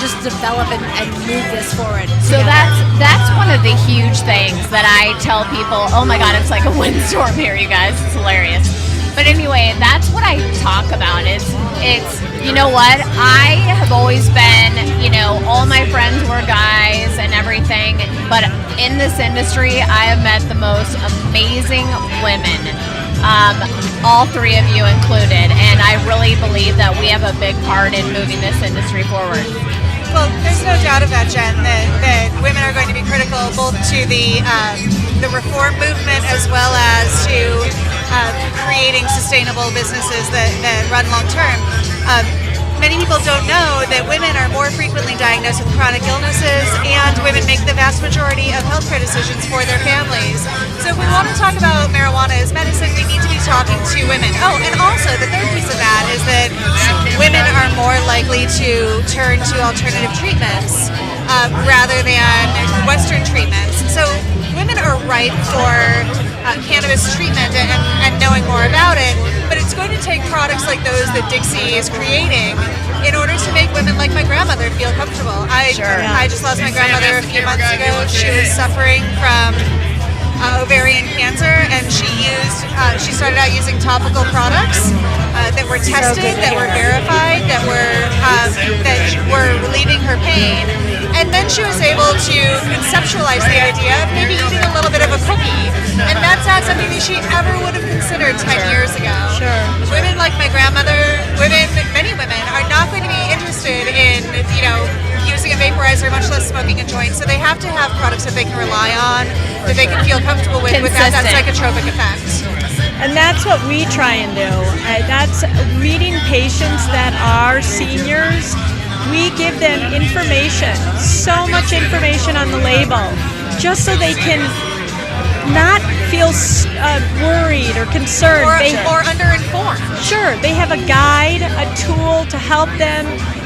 just develop and move this forward. So that's one of the huge things that I tell people. Oh my God, it's like a windstorm here, you guys. It's hilarious. But anyway, that's what I talk about. It's you know what? I have always been, all my friends were guys and everything. But in this industry, I have met the most amazing women. All three of you included, and I really believe that we have a big part in moving this industry forward. Well, there's no doubt of that, Jen, that women are going to be critical both to the reform movement as well as to creating sustainable businesses that run long term. Many people don't know that women are more frequently diagnosed with chronic illnesses, and women make the vast majority of healthcare decisions for their families. So if we want to talk about marijuana as medicine, we need to be talking to women. Oh, and also the third piece of that is that women are more likely to turn to alternative treatments rather than Western treatments. So women are ripe for cannabis treatment and knowing more about it, but it's going to take products like those that Dixie is creating in order to make women like my grandmother feel comfortable. I just lost my grandmother a few months ago. She was suffering from ovarian cancer, and she started out using topical products that were tested, that were verified, that were relieving her pain. And then she was able to conceptualize the idea of maybe eating a little bit of a cookie. And that's not something that she ever would have considered 10 years ago. Sure. Women like my grandmother, many women, are not going to be interested in, using a vaporizer, much less smoking a joint. So they have to have products that they can rely on, that they can feel comfortable with without that psychotropic effect. And that's what we try and do. That's meeting patients that are seniors. We give them information, so much information on the label, just so they can not feel worried or concerned. Or underinformed. Sure, they have a guide, a tool to help them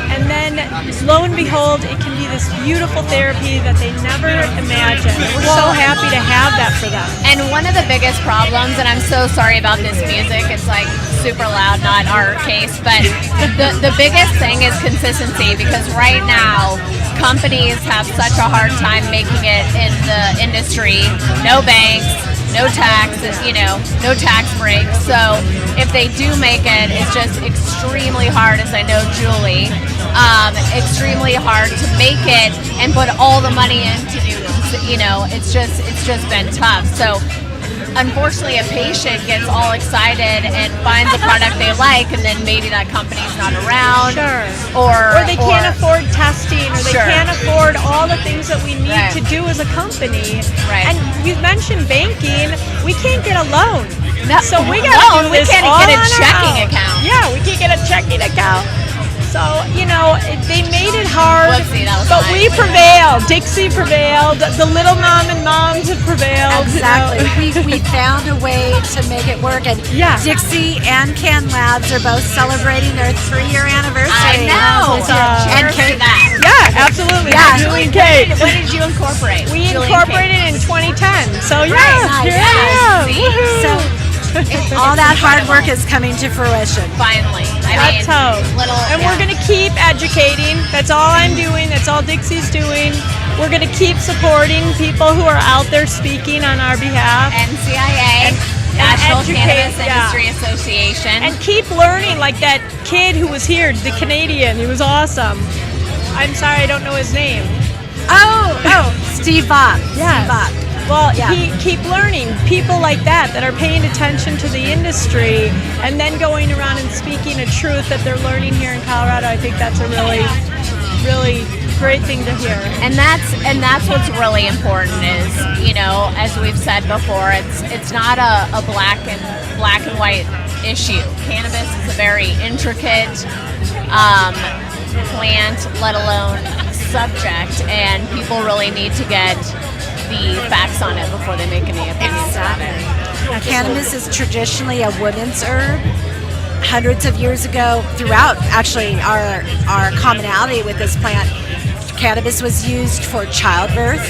And then, lo and behold, it can be this beautiful therapy that they never imagined. We're so happy to have that for them. And one of the biggest problems, and I'm so sorry about this music, it's like super loud, not our case, but the biggest thing is consistency, because right now companies have such a hard time making it in the industry. No banks, no tax, no tax breaks. So if they do make it, it's just extremely hard, as I know Julie, extremely hard to make it and put all the money into it. It's just been tough. So unfortunately, a patient gets all excited and finds a product they like, and then maybe that company's not around. Sure. Or they can't afford testing, or they can't afford all the things that we need to do as a company. Right. And you mentioned banking. We can't get a loan. No, so we got to do we this can't all get a on our checking own. account. Yeah, we can't get a checking account. So, they made it hard, Whoopsie, that was but mine. we prevailed. Dixie prevailed. The little mom and moms have prevailed. Exactly. We found a way to make it work. And Dixie and Can Labs are both celebrating their 3-year anniversary. I know. This year. And Kate. that. Yeah, absolutely. Yeah. Julie and Kate. When did you incorporate? We Julie and incorporated in 2010. So, Nice. here I am. See? Woohoo. So all that hard work is coming to fruition. Finally. Let's hope. We're going to keep educating. That's all I'm doing. That's all Dixie's doing. We're going to keep supporting people who are out there speaking on our behalf. NCIA, National Cannabis Industry Association. And keep learning, like that kid who was here, the Canadian. He was awesome. I'm sorry, I don't know his name. Steve Bob. Yeah. Steve Bob. Well, keep learning. People like that are paying attention to the industry and then going around and speaking a truth that they're learning here in Colorado. I think that's a really, really great thing to hear. And that's what's really important is, as we've said before, it's not a black and white issue. Cannabis is a very intricate plant, let alone subject, and people really need to get the facts on it before they make any opinions about it. Cannabis is traditionally a women's herb. Hundreds of years ago, throughout actually our commonality with this plant, cannabis was used for childbirth.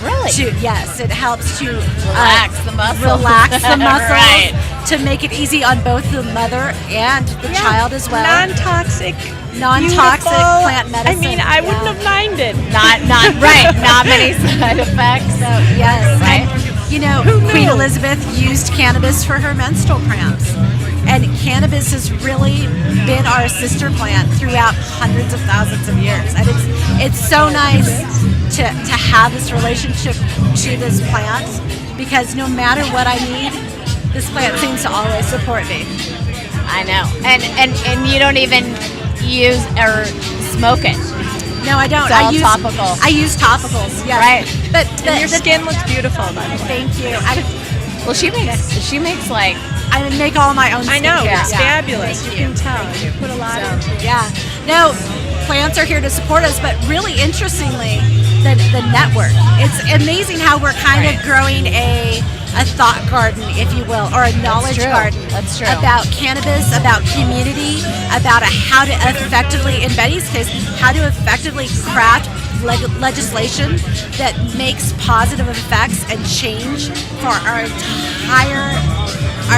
Really? Yes, it helps to relax the muscles. Relax the muscles Right. to make it easy on both the mother and the child as well. Non-toxic plant medicine. I mean, I wouldn't have minded. Not many side effects. So, yes. Right. And, Queen Elizabeth used cannabis for her menstrual cramps. And cannabis has really been our sister plant throughout hundreds of thousands of years. And it's so nice to have this relationship to this plant, because no matter what I need, this plant seems to always support me. I know. And you don't even use or smoke it. No, I don't. It's all topical. I use topicals. Yes. Right. But your skin looks beautiful, by the way. Thank you. Well, she makes like. I make all my own. I know. skincare. It's fabulous. You can tell. You put a lot into it. Yeah. No, plants are here to support us, but really interestingly, the network. It's amazing how we're kind of growing a thought garden, if you will, or a knowledge garden. That's true. About cannabis, about community, about how to effectively, in Betty's case, how to effectively craft legislation that makes positive effects and change for our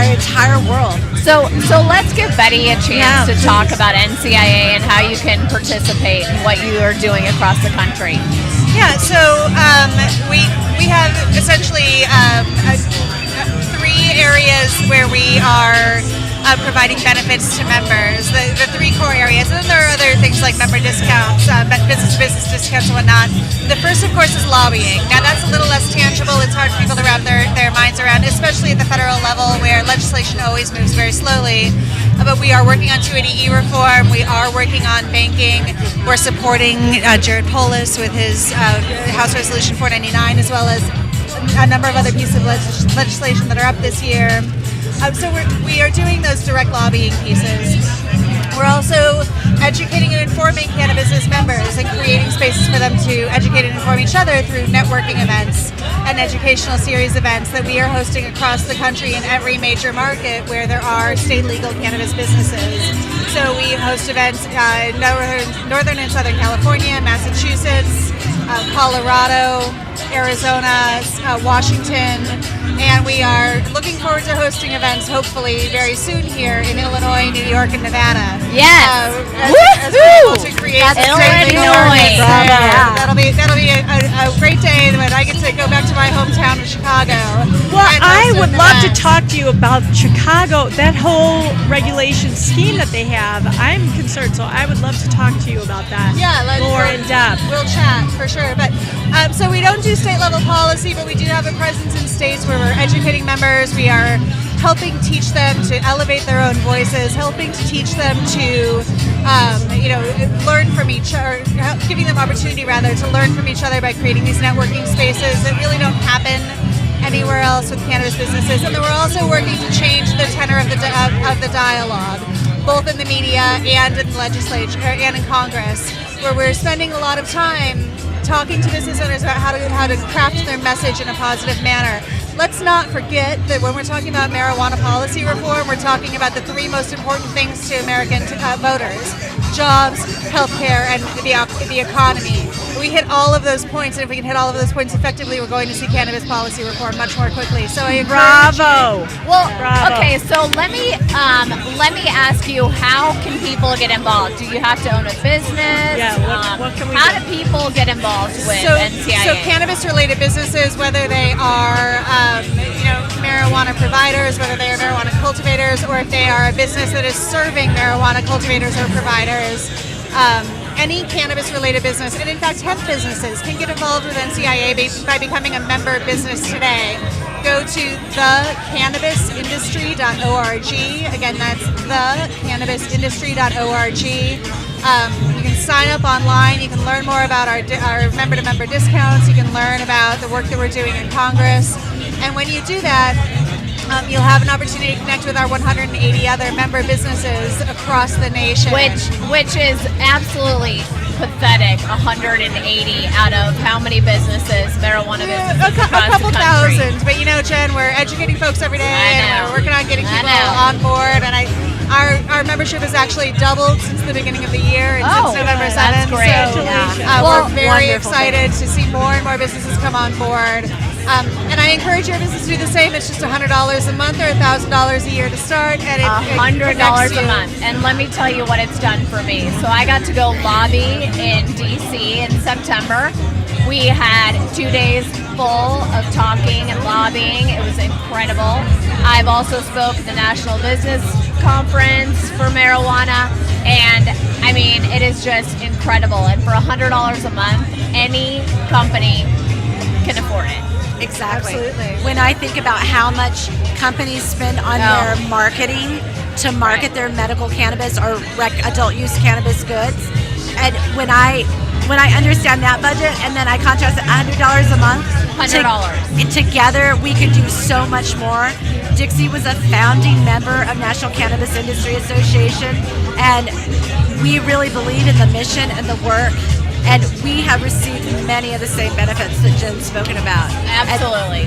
entire world. So let's give Betty a chance to talk about NCIA and how you can participate in what you are doing across the country. Yeah, so we have essentially 3 areas where we are providing benefits to members, the 3 core areas. And then there are other things like member discounts, business-to-business discounts and whatnot. The first, of course, is lobbying. Now, that's a little less tangible. It's hard for people to wrap their minds around, especially at the federal level where legislation always moves very slowly. But we are working on 280E reform. We are working on banking. We're supporting Jared Polis with his House Resolution 499, as well as a number of other pieces of legislation that are up this year. So we are doing those direct lobbying pieces. We're also educating and informing cannabis members and creating spaces for them to educate and inform each other through networking events and educational series events that we are hosting across the country in every major market where there are state legal cannabis businesses. So we host events in northern and southern California, Massachusetts, Colorado, Arizona, Washington, and we are looking forward to hosting events hopefully very soon here in Illinois, New York, and Nevada. Yes. As we're able to create Illinois. That'll be a great day when I get to go back to my hometown of Chicago. Well, I would love to talk to you about Chicago, that whole regulation scheme that they have. I'm concerned, so I would love to talk to you about that. Yeah, more in depth. We'll chat for sure. But so we don't do state level policy, but we do have a presence in states where we're educating members. We are helping teach them to elevate their own voices, helping to teach them to, learn from each other, giving them opportunity rather to learn from each other by creating these networking spaces that really don't happen anywhere else with cannabis businesses. And then we're also working to change the tenor of the dialogue, both in the media and in the legislature and in Congress, where we're spending a lot of time talking to business owners about how to craft their message in a positive manner. Let's not forget that when we're talking about marijuana policy reform, we're talking about the three most important things to American voters: jobs, healthcare, and the economy. We hit all of those points, and if we can hit all of those points effectively, we're going to see cannabis policy reform much more quickly. So I encourage Bravo. Well, Bravo. okay, so let me ask you, how can people get involved? Do you have to own a business? Yeah, what can we How do? do people get involved with So NCIA? cannabis-related businesses, whether they are marijuana providers, whether they are marijuana cultivators, or if they are a business that is serving marijuana cultivators or providers, any cannabis-related business, and in fact hemp businesses, can get involved with NCIA by becoming a member business today. Go to thecannabisindustry.org. Again, that's thecannabisindustry.org. You can sign up online. You can learn more about our member-to-member discounts. You can learn about the work that we're doing in Congress. And when you do that, you'll have an opportunity to connect with our 180 other member businesses across the nation. Which is absolutely pathetic. 180 out of how many businesses, marijuana businesses A across couple the country? thousand. But Jen, we're educating folks every day, I and know. we're working on getting I people know. on board. And our membership has actually doubled since the beginning of the year, and since November 7th. That's great. So we're very excited to see more and more businesses come on board. And I encourage your business to do the same. It's just $100 a month or $1,000 a year to start. And $100 a month. And let me tell you what it's done for me. So I got to go lobby in DC in September. We had 2 days full of talking and lobbying. It was incredible. I've also spoke at the National Business Conference for marijuana, and I mean, it is just incredible. And for $100 a month, any company can afford it. Exactly. Absolutely. When I think about how much companies spend on their marketing to market their medical cannabis or adult use cannabis goods, and when I understand that budget, and then I contrast it $100 a month, $100. Together we could do so much more. Dixie was a founding member of National Cannabis Industry Association, and we really believe in the mission and the work. And we have received many of the same benefits that Jen's spoken about. Absolutely.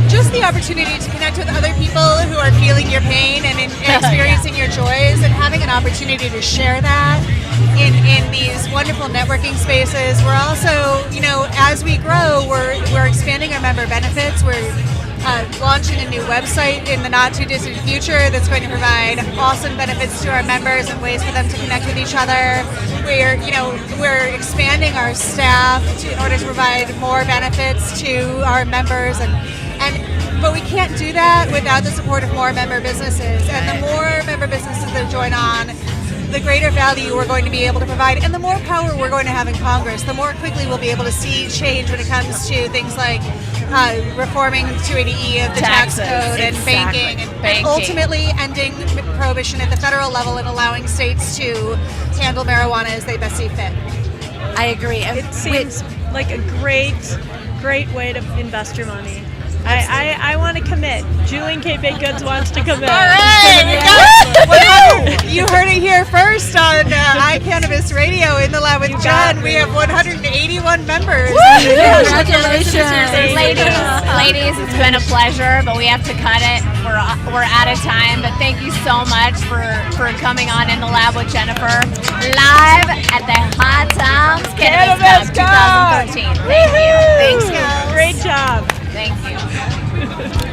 Just the opportunity to connect with other people who are feeling your pain and experiencing your joys, and having an opportunity to share that in these wonderful networking spaces. We're also, as we grow, we're expanding our member benefits. We're launching a new website in the not too distant future that's going to provide awesome benefits to our members and ways for them to connect with each other. We're expanding our staff in order to provide more benefits to our members, but we can't do that without the support of more member businesses. And the more member businesses that join on, the greater value we're going to be able to provide, and the more power we're going to have in Congress, the more quickly we'll be able to see change when it comes to things like reforming 280E of the tax code and banking, and ultimately ending prohibition at the federal level and allowing states to handle marijuana as they best see fit. I agree. It seems like a great way to invest your money. I want to commit. Julie in Cape Baked Goods wants to commit. All right, we got you heard it here first on iCannabis Radio in the lab with John. We have 181 members. Congratulations, ladies. It's been a pleasure, but we have to cut it. We're out of time. But thank you so much for coming on in the lab with Genifer, live at the Hot Toms Cannabis Cup 2013. Thank you. Thanks, guys. Great job. Thank you.